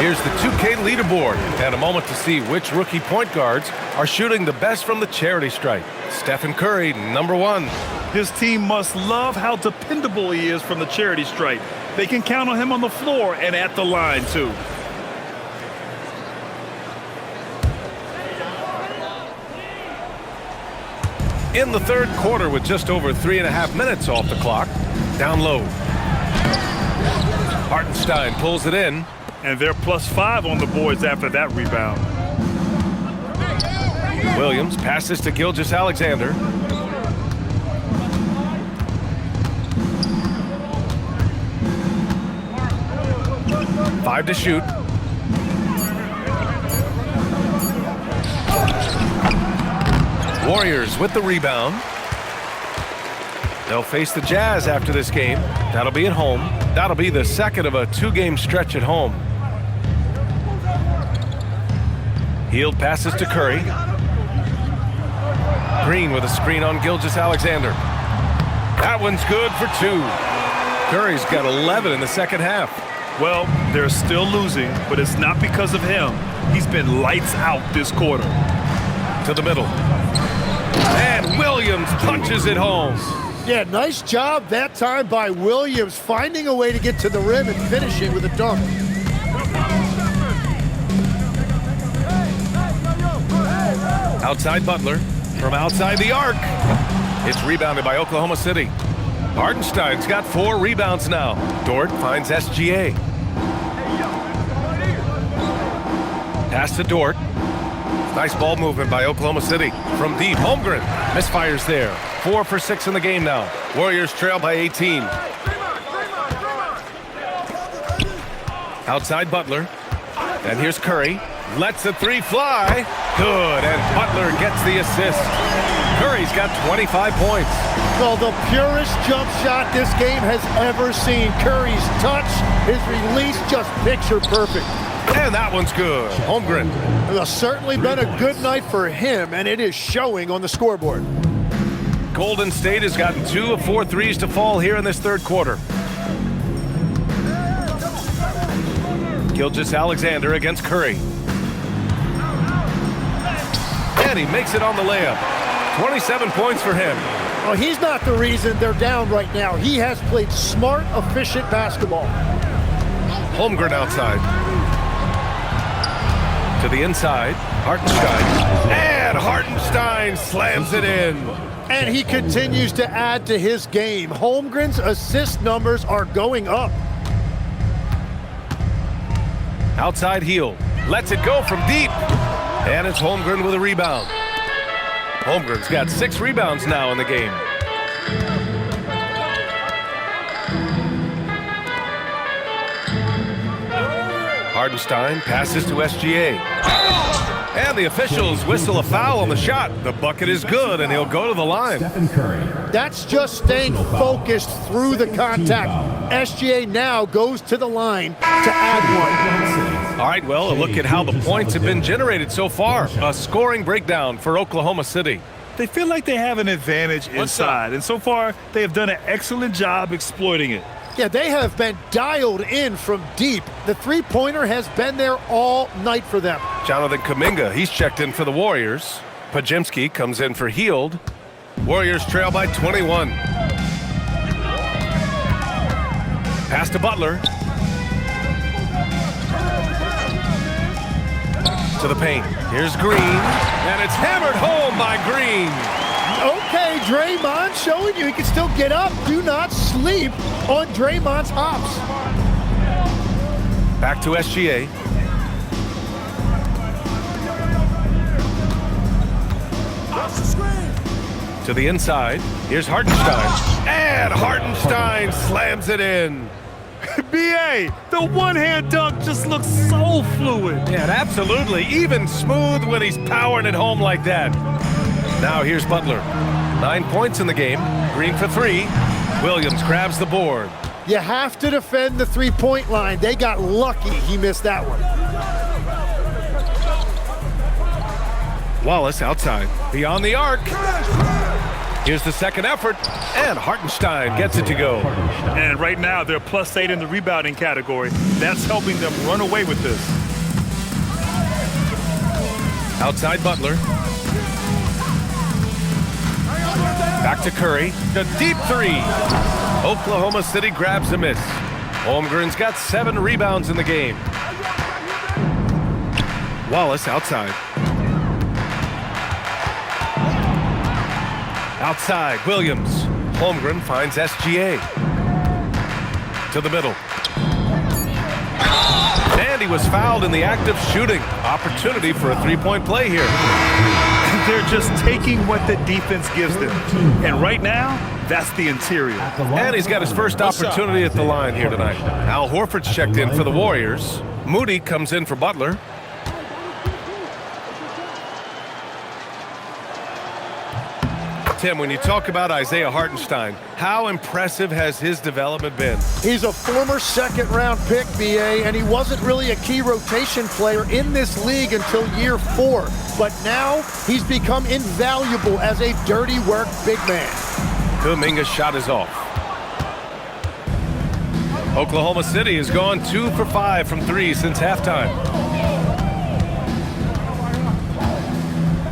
Here's the 2K leaderboard and a moment to see which rookie point guards are shooting the best from the charity stripe. Stephen Curry, number 1.
His team must love how dependable he is from the charity stripe. They can count on him on the floor and at the line, too.
In the third quarter with just over 3.5 minutes off the clock. Down low. Hartenstein pulls it in.
And they're +5 on the boards after that rebound.
Williams passes to Gilgeous-Alexander. Five to shoot. Warriors with the rebound. They'll face the Jazz after this game. That'll be at home. That'll be the second of a 2-game stretch at home. Hield passes to Curry. Green with a screen on Gilgeous-Alexander. That one's good for 2. Curry's got 11 in the second half.
Well, they're still losing, but it's not because of him. He's been lights out this quarter.
To the middle. And Williams punches it home.
Yeah, nice job that time by Williams, finding a way to get to the rim and finishing with a dunk.
Outside Butler, from outside the arc. It's rebounded by Oklahoma City. Hartenstein's got 4 rebounds now. Dort finds SGA. Pass to Dort. Nice ball movement by Oklahoma City. From deep, Holmgren misfires there. 4 for 6 in the game now. Warriors trail by 18. Outside Butler. And here's Curry. Lets the 3 fly. Good, and Butler gets the assist. Curry's got 25 points.
Well, the purest jump shot this game has ever seen. Curry's touch, his release, just picture perfect.
And that one's good. Holmgren.
It's certainly been a good night for him, and it is showing on the scoreboard.
Golden State has gotten 2 of 4 threes to fall here in this third quarter. Gilgeous-Alexander against Curry. And he makes it on the layup. 27 points for him.
Well, he's not the reason they're down right now. He has played smart, efficient basketball.
Holmgren outside. To the inside, Hartenstein. And Hartenstein slams it in.
And he continues to add to his game. Holmgren's assist numbers are going up.
Outside Hield. Lets it go from deep. And it's Holmgren with a rebound. Holmgren's got 6 rebounds now in the game. Hartenstein passes to SGA. And the officials whistle a foul on the shot. The bucket is good, and he'll go to the line.
Stephen Curry.
That's just staying focused through the contact. SGA now goes to the line to add one.
All right, well, a look at how the points have been generated so far. A scoring breakdown for Oklahoma City.
They feel like they have an advantage inside, and so far they have done an excellent job exploiting it.
Yeah, they have been dialed in from deep. The three-pointer has been there all night for them.
Jonathan Kuminga, he's checked in for the Warriors. Pajemski comes in for Hield. Warriors trail by 21. Pass to Butler. To the paint. Here's Green. And it's hammered home by Green.
Okay, Draymond showing you he can still get up. Do not sleep on Draymond's hops.
Back to SGA. To the inside. Here's Hartenstein. And Hartenstein slams it in.
B.A., the one-hand dunk just looks so fluid.
Yeah, absolutely. Even smooth when he's powering it home like that. Now here's Butler. 9 points in the game. Green for 3. Williams grabs the board.
You have to defend the three-point line. They got lucky he missed that one.
Wallace outside. Beyond the arc. Here's the second effort, and Hartenstein gets it to go.
And right now, they're +8 in the rebounding category. That's helping them run away with this.
Outside Butler. Back to Curry. The deep three. Oklahoma City grabs a miss. Holmgren's got 7 rebounds in the game. Wallace outside. Outside, Williams. Holmgren finds SGA. To the middle. And he was fouled in the act of shooting. Opportunity for a three-point play here.
They're just taking what the defense gives them. And right now, that's the interior.
And he's got his first opportunity at the line here tonight. Al Horford's checked in for the Warriors. Moody comes in for Butler. Tim, when you talk about Isaiah Hartenstein, how impressive has his development been?
He's a former second-round pick, BA, and he wasn't really a key rotation player in this league until year 4. But now he's become invaluable as a dirty work big man.
Kuminga's shot is off. Oklahoma City has gone 2 for 5 from 3 since halftime.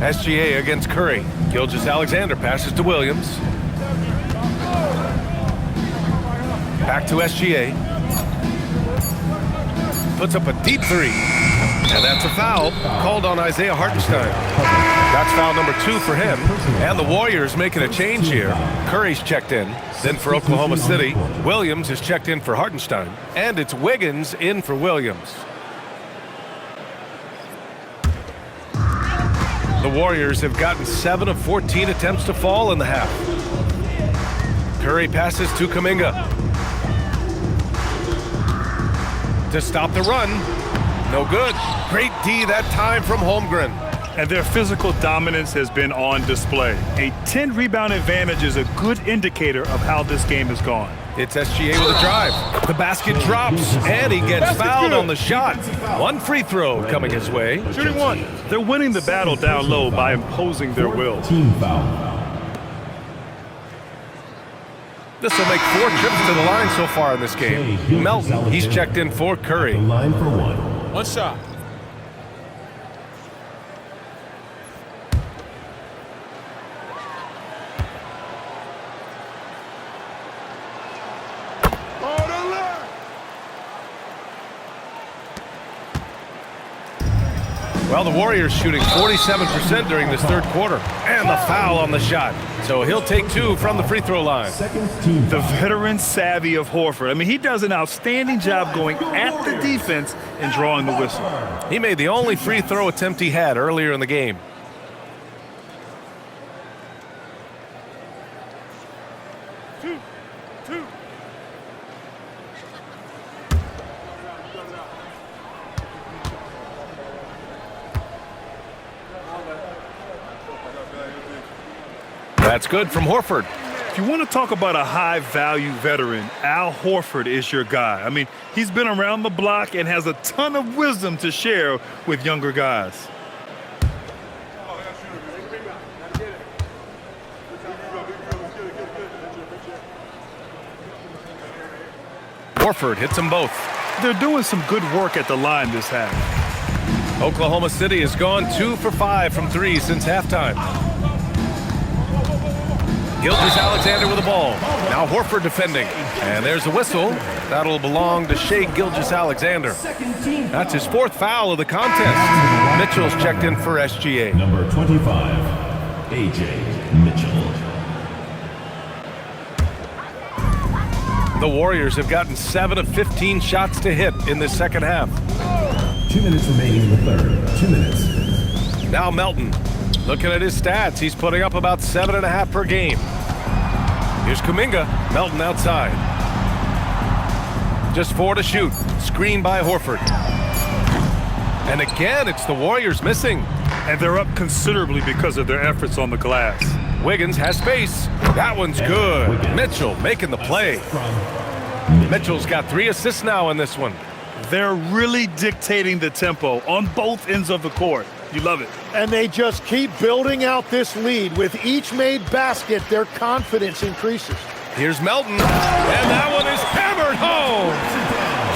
SGA against Curry. Gilgeous-Alexander passes to Williams. Back to SGA. Puts up a deep three. And that's a foul called on Isaiah Hartenstein. That's foul number 2 for him. And the Warriors making a change here. Curry's checked in. Then for Oklahoma City, Williams is checked in for Hartenstein. And it's Wiggins in for Williams. The Warriors have gotten 7 of 14 attempts to fall in the half. Curry passes to Kuminga. To stop the run. No good. Great D that time from Holmgren.
And their physical dominance has been on display. A 10-rebound advantage is a good indicator of how this game has gone.
It's SGA with a drive. The basket drops, and he gets fouled on the shot. 1 free throw coming his way.
Shooting 1. They're winning the battle down low by imposing their will.
Team foul.
This will make 4 trips to the line so far in this game. Melton, he's checked in for Curry.
Line for 1.
One shot.
Well, the Warriors shooting 47% during this third quarter. And the foul on the shot. So he'll take 2 from the free throw line.
The veteran savvy of Horford. I mean, he does an outstanding job going at the defense and drawing the whistle.
He made the only free throw attempt he had earlier in the game. That's good from Horford.
If you want to talk about a high-value veteran, Al Horford is your guy. I mean, he's been around the block and has a ton of wisdom to share with younger guys.
Horford hits them both.
They're doing some good work at the line this half.
Oklahoma City has gone 2 for 5 from 3 since halftime. Gilgeous-Alexander with the ball. Now Horford defending. And there's a whistle. That'll belong to Shai Gilgeous-Alexander. That's his 4th foul of the contest. Mitchell's checked in for SGA.
Number 25, A.J. Mitchell.
The Warriors have gotten 7 of 15 shots to hit in this second half.
2 minutes remaining in the third. 2 minutes.
Now Melton. Looking at his stats, he's putting up about 7.5 per game. Here's Kuminga. Melton outside. Just 4 to shoot. Screen by Horford. And again, it's the Warriors missing.
And they're up considerably because of their efforts on the glass.
Wiggins has space. That one's good. Mitchell making the play. Mitchell's got 3 assists now in this one.
They're really dictating the tempo on both ends of the court. You love it.
And they just keep building out this lead. With each made basket, their confidence increases.
Here's Melton, and that one is hammered home.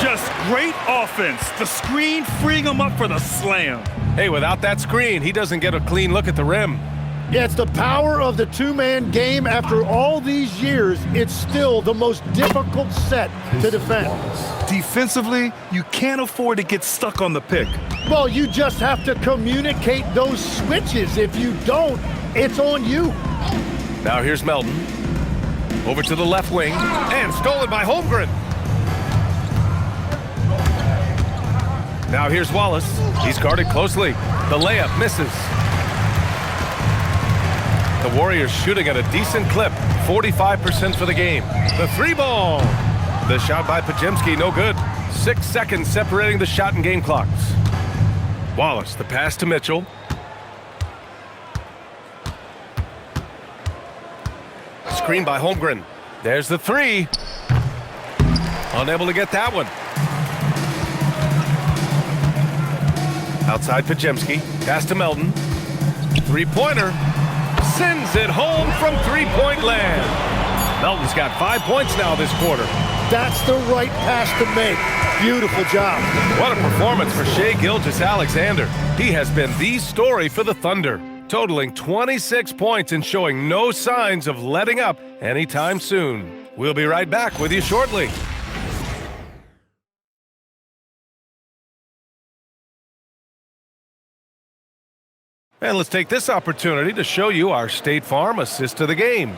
Just great offense. The screen freeing him up for the slam.
Hey, without that screen, he doesn't get a clean look at the rim.
Yeah, it's the power of the two-man game. After all these years, it's still the most difficult set to defend.
Defensively, you can't afford to get stuck on the pick.
Well, you just have to communicate those switches. If you don't, it's on you.
Now here's Melton. Over to the left wing, and stolen by Holmgren. Now here's Wallace. He's guarded closely. The layup misses. The Warriors shooting at a decent clip, 45% for the game. The three ball. The shot by Podziemski, no good. 6 seconds separating the shot and game clocks. Wallace, the pass to Mitchell. Screen by Holmgren. There's the three. Unable to get that one. Outside Podziemski. Pass to Melton. Three-pointer. Sends it home from three-point land. Melton's got 5 points now this quarter.
That's the right pass to make. Beautiful job.
What a performance for Shai Gilgeous-Alexander. He has been the story for the Thunder, totaling 26 points and showing no signs of letting up anytime soon. We'll be right back with you shortly. And let's take this opportunity to show you our State Farm assist to the game.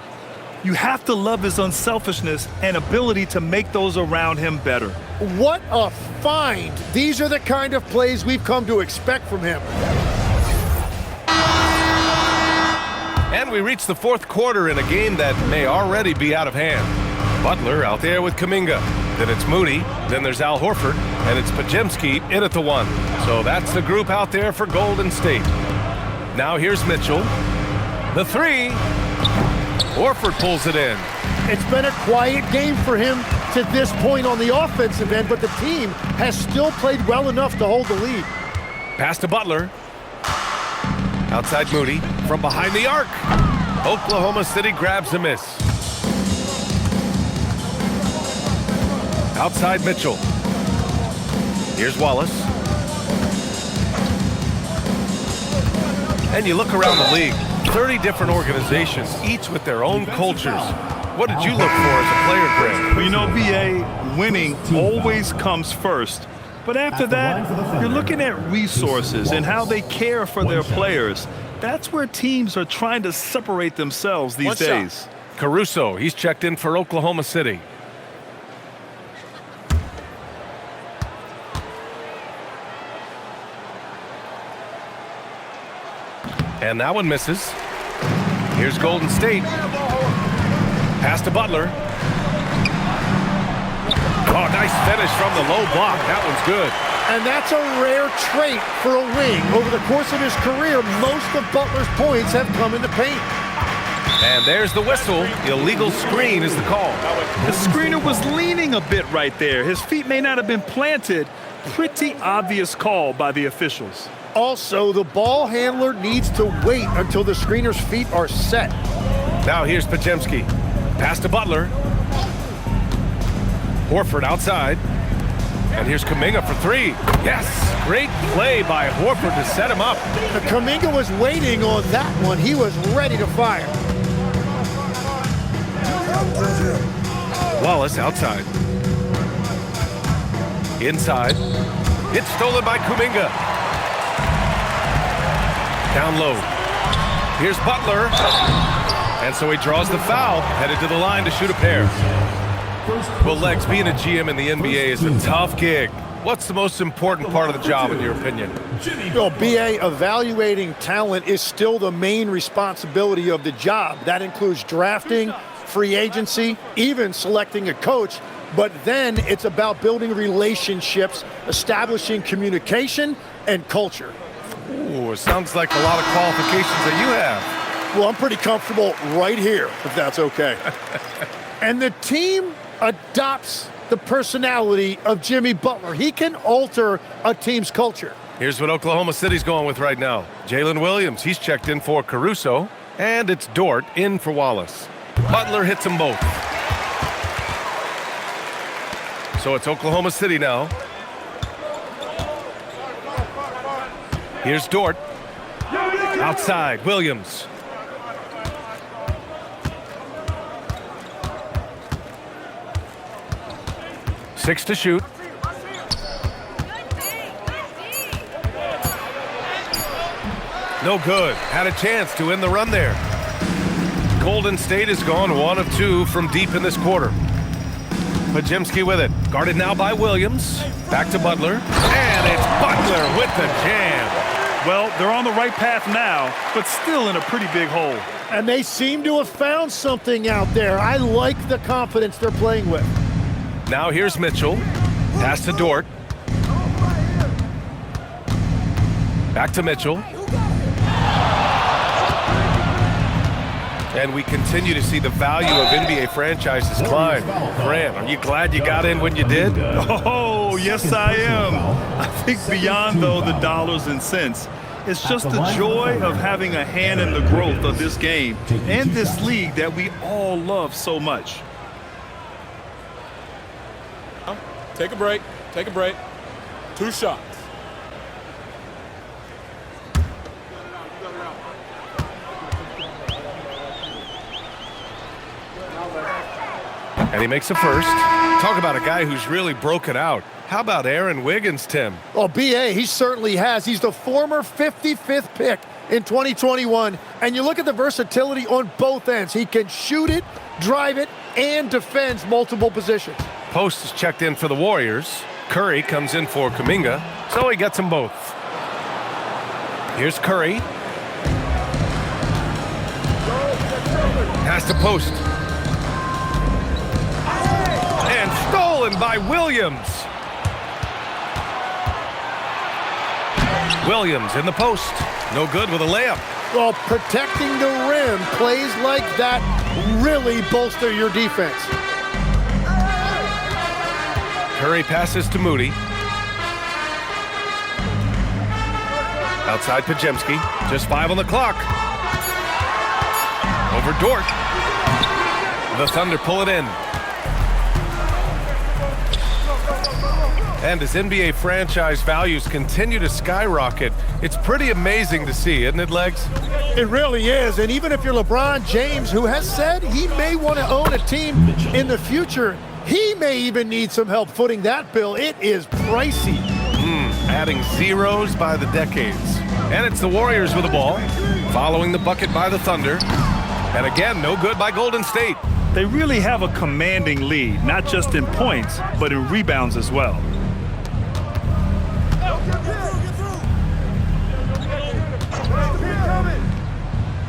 You have to love his unselfishness and ability to make those around him better.
What a find. These are the kind of plays we've come to expect from him.
And we reach the fourth quarter in a game that may already be out of hand. Butler out there with Kuminga. Then it's Moody. Then there's Al Horford. And it's Podziemski in at the one. So that's the group out there for Golden State. Now here's Mitchell. The three. Horford pulls it in.
It's been a quiet game for him to this point on the offensive end, but the team has still played well enough to hold the lead.
Pass to Butler. Outside Moody. From behind the arc. Oklahoma City grabs a miss. Outside Mitchell. Here's Wallace. And you look around the league, 30 different organizations, each with their own cultures. What did you look for as a player, Greg?
Well, you know, BA, winning always comes first. But after that, you're looking at resources and how they care for their players. That's where teams are trying to separate themselves these days.
Caruso, he's checked in for Oklahoma City. And that one misses. Here's Golden State. Pass to Butler. Oh, nice finish from the low block. That one's good.
And that's a rare trait for a wing. Over the course of his career, most of Butler's points have come in the paint.
And there's the whistle. Illegal screen is the call.
The screener was leaning a bit right there. His feet may not have been planted. Pretty obvious call by the officials.
Also, the ball handler needs to wait until the screener's feet are set.
Now here's Podziemski. Pass to Butler. Horford outside. And here's Kuminga for three. Yes, great play by Horford to set him up.
Kuminga was waiting on that one. He was ready to fire.
Wallace outside. Inside. It's stolen by Kuminga. Down low. Here's Butler. And so he draws the foul, headed to the line to shoot a pair. Well, Legs, being a GM in the NBA is a tough gig. What's the most important part of the job, in your opinion?
Well, BA, evaluating talent is still the main responsibility of the job. That includes drafting, free agency, even selecting a coach. But then it's about building relationships, establishing communication, and culture.
Ooh, it sounds like a lot of qualifications that you have.
Well, I'm pretty comfortable right here, if that's okay. And the team adopts the personality of Jimmy Butler. He can alter a team's culture.
Here's what Oklahoma City's going with right now. Jalen Williams, he's checked in for Caruso, and it's Dort in for Wallace. Butler hits them both. So it's Oklahoma City now. Here's Dort. Outside, Williams. Six to shoot. No good. Had a chance to end the run there. Golden State has gone 1 of 2 from deep in this quarter. Pajemski with it. Guarded now by Williams. Back to Butler. And it's Butler with the jam.
Well, they're on the right path now, but still in a pretty big hole.
And they seem to have found something out there. I like the confidence they're playing with.
Now here's Mitchell. Pass to Dort. Back to Mitchell. And we continue to see the value of NBA franchises climb. Grant, are you glad you got in when you did?
Oh, yes, I am. I think beyond, though, the dollars and cents, it's just the joy of having a hand in the growth of this game and this league that we all love so much.
Take a break. Take a break. 2 shots.
And he makes a first. Talk about a guy who's really broken out. How about Aaron Wiggins, Tim?
Well, B.A., he certainly has. He's the former 55th pick in 2021. And you look at the versatility on both ends. He can shoot it, drive it, and defends multiple positions.
Post is checked in for the Warriors. Curry comes in for Kuminga, so he gets them both. Here's Curry. Pass to Post. And stolen by Williams. Williams in the post. No good with a layup.
Well, protecting the rim, plays like that really bolster your defense.
Curry passes to Moody. Outside Pajemski. Just 5 on the clock. Over Dort. The Thunder pull it in. And as NBA franchise values continue to skyrocket, it's pretty amazing to see, isn't it, Legs?
It really is. And even if you're LeBron James, who has said he may want to own a team in the future, he may even need some help footing that bill. It is pricey.
Adding zeros by the decades. And it's the Warriors with the ball, following the bucket by the Thunder. And again, no good by Golden State.
They really have a commanding lead, not just in points, but in rebounds as well.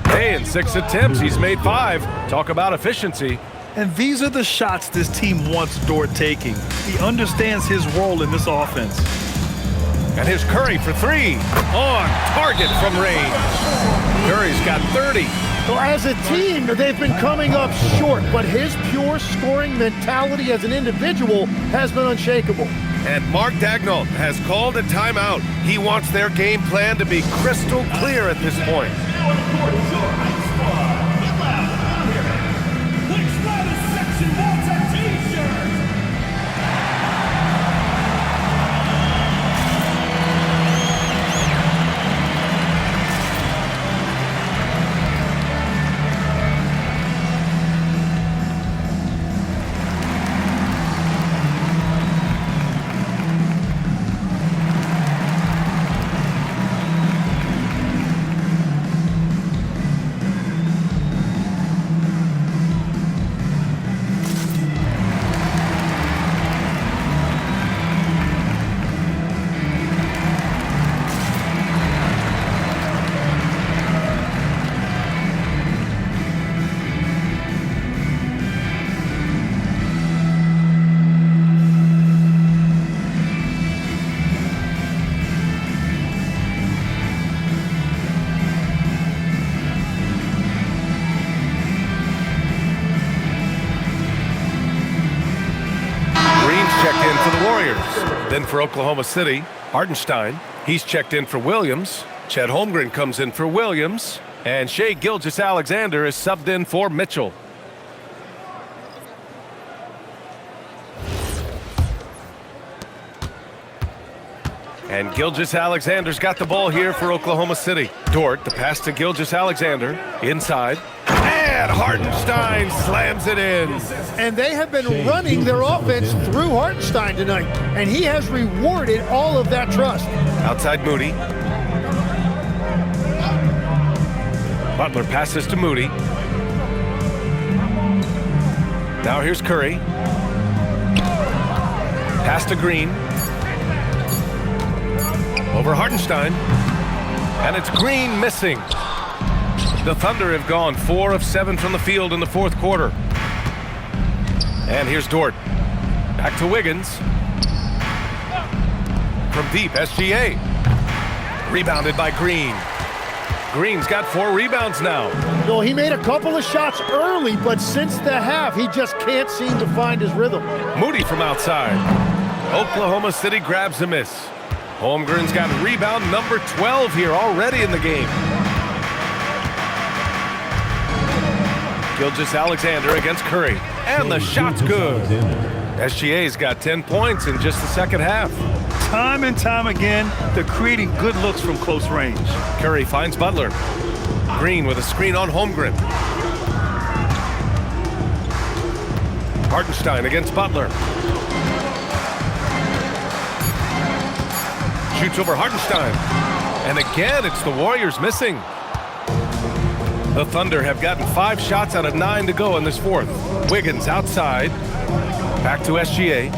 Hey, in 6 attempts, he's made 5. Talk about efficiency.
And these are the shots this team wants Dort taking. He understands his role in this offense.
And here's Curry for 3. On target from range. Curry's got 30.
Well, as a team, they've been coming up short, but his pure scoring mentality as an individual has been unshakable.
And Mark Daigneault has called a timeout. He wants their game plan to be crystal clear at this point. Then for Oklahoma City, Hartenstein. He's checked in for Williams. Chet Holmgren comes in for Williams. And Shai Gilgeous-Alexander is subbed in for Mitchell. And Gilgeous-Alexander's got the ball here for Oklahoma City. Dort, the pass to Gilgeous-Alexander. Inside. And Hartenstein slams it in.
And they have been running their offense through Hartenstein tonight. And he has rewarded all of that trust.
Outside Moody. Butler passes to Moody. Now here's Curry. Pass to Green. Over Hartenstein. And it's Green missing. The Thunder have gone 4 of 7 from the field in the fourth quarter. And here's Dort. Back to Wiggins. From deep, SGA. Rebounded by Green. Green's got 4 rebounds now.
No, he made a couple of shots early, but since the half, he just can't seem to find his rhythm.
Moody from outside. Oklahoma City grabs a miss. Holmgren's got rebound number 12 here already in the game. Gilgeous-Alexander against Curry. And the shot's good. SGA's got 10 points in just the second half.
Time and time again, they're creating good looks from close range.
Curry finds Butler. Green with a screen on Holmgren. Hartenstein against Butler. Shoots over Hartenstein. And again, it's the Warriors missing. The Thunder have gotten 5 shots out of 9 to go in this fourth. Wiggins outside. Back to SGA.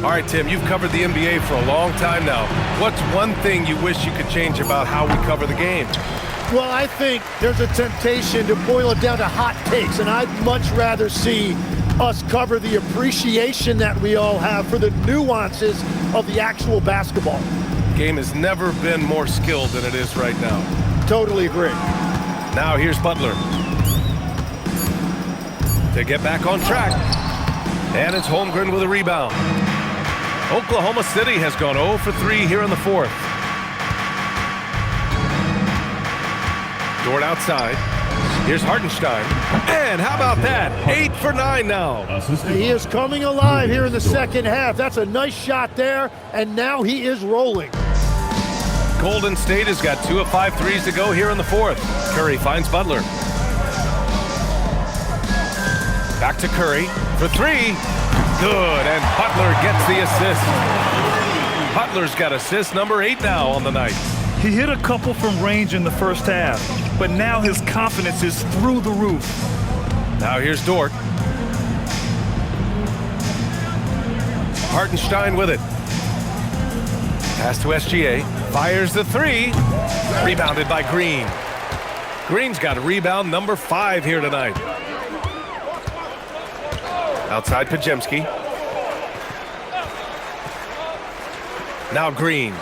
All right, Tim, you've covered the NBA for a long time now. What's one thing you wish you could change about how we cover the game?
Well, I think there's a temptation to boil it down to hot takes, and I'd much rather see us cover the appreciation that we all have for the nuances of the actual basketball.
Game has never been more skilled than it is right now.
Totally agree.
Now here's Butler. To get back on track. And it's Holmgren with a rebound. Oklahoma City has gone 0 for 3 here in the fourth. Dort outside. Here's Hartenstein. And how about that? 8 for 9 now.
He is coming alive here in the second half. That's a nice shot there, and now he is rolling.
Golden State has got 2 of 5 threes to go here in the fourth. Curry finds Butler. Back to Curry for 3. Good, and Butler gets the assist. Butler's got assist number 8 now on the night.
He hit a couple from range in the first half, but now his confidence is through the roof.
Now here's Dort. Hartenstein with it. Pass to SGA. Fires the 3. Rebounded by Green. Green's got rebound number 5 here tonight. Outside Pajemski. Now Green.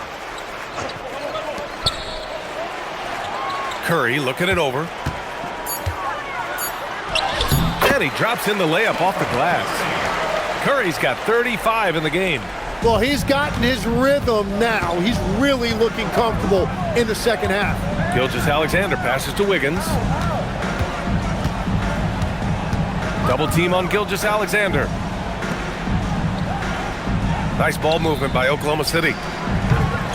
Curry looking it over. And he drops in the layup off the glass. Curry's got 35 in the game.
Well, he's gotten his rhythm now. He's really looking comfortable in the second half.
Gilgeous-Alexander passes to Wiggins. Double team on Gilgeous-Alexander. Nice ball movement by Oklahoma City.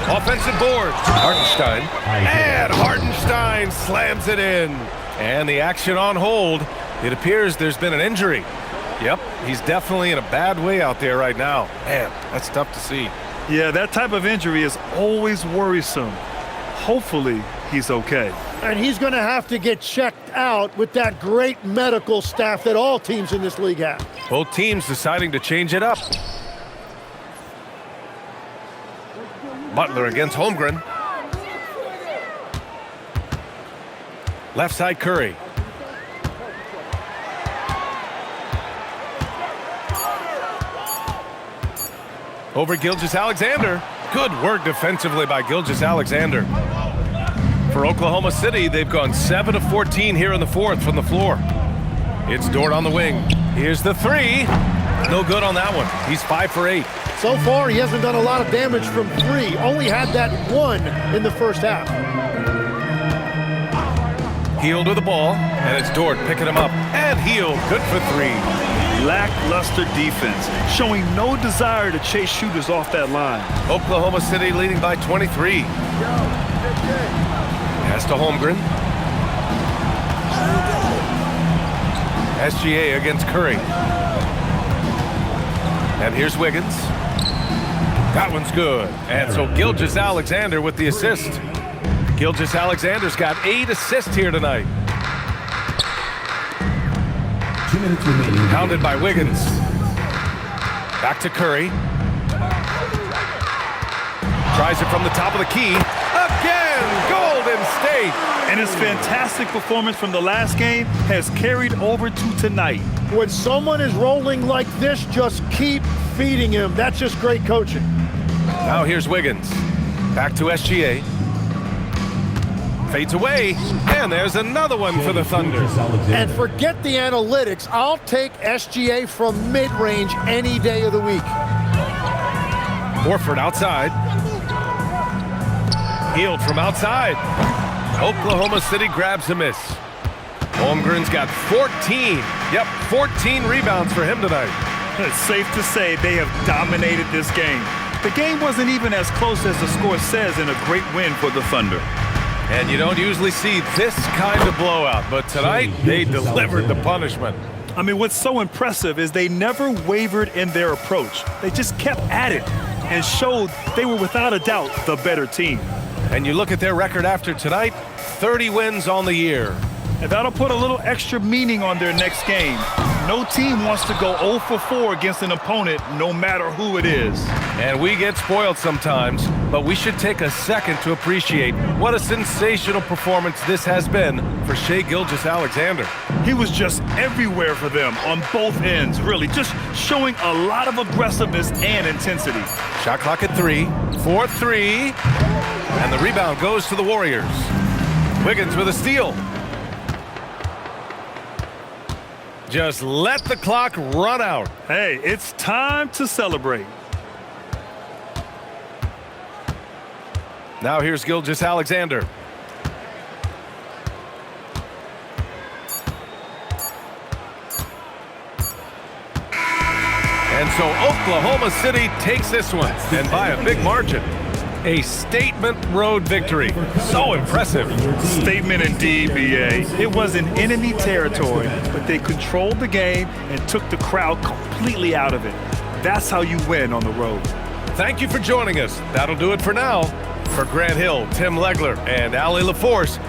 Offensive board. Hartenstein. And Hartenstein slams it in. And the action on hold. It appears there's been an injury. Yep, he's definitely in a bad way out there right now. Man, that's tough to see.
Yeah, that type of injury is always worrisome. Hopefully, he's okay.
And he's going to have to get checked out with that great medical staff that all teams in this league have.
Both teams deciding to change it up. Butler against Holmgren. Left side Curry. Over Gilgeous-Alexander. Good work defensively by Gilgeous-Alexander. For Oklahoma City, they've gone 7 of 14 here in the fourth from the floor. It's Dort on the wing. Here's the 3. No good on that one. He's 5 for 8.
So far, he hasn't done a lot of damage from 3. Only had that 1 in the first half.
Hield with the ball, and it's Dort picking him up. And Hield, good for 3.
Lackluster defense, showing no desire to chase shooters off that line.
Oklahoma City leading by 23. Pass to Holmgren. SGA against Curry. And here's Wiggins. That one's good. And so Gilgeous-Alexander with the assist. Gilgeous-Alexander's got 8 assists here tonight.
2 minutes remaining.
Pounded by Wiggins. Back to Curry. Tries it from the top of the key. Again, Golden State.
And his fantastic performance from the last game has carried over to tonight.
When someone is rolling like this, just keep feeding him. That's just great coaching.
Now here's Wiggins. Back to SGA. Fades away, and there's another one for the Thunder.
And forget the analytics. I'll take SGA from mid-range any day of the week.
Horford outside. Hield from outside. Oklahoma City grabs a miss. Holmgren's got 14. Yep, 14 rebounds for him tonight.
It's safe to say they have dominated this game. The game wasn't even as close as the score says in a great win for the Thunder.
And you don't usually see this kind of blowout, but tonight they delivered the punishment.
I mean, what's so impressive is they never wavered in their approach. They just kept at it and showed they were without a doubt the better team.
And you look at their record after tonight, 30 wins on the year.
And that'll put a little extra meaning on their next game. No team wants to go 0 for 4 against an opponent, no matter who it is.
And we get spoiled sometimes, but we should take a second to appreciate what a sensational performance this has been for Shai Gilgeous-Alexander.
He was just everywhere for them on both ends, really, just showing a lot of aggressiveness and intensity.
Shot clock at 3, 4-3, and the rebound goes to the Warriors. Wiggins with a steal. Just let the clock run out.
Hey, it's time to celebrate.
Now here's Gilgeous-Alexander. And so Oklahoma City takes this one, and by a big margin. A statement road victory. So impressive.
Statement indeed, BA. It was in enemy territory, but they controlled the game and took the crowd completely out of it. That's how you win on the road.
Thank you for joining us. That'll do it for now. For Grant Hill, Tim Legler, and Allie LaForce,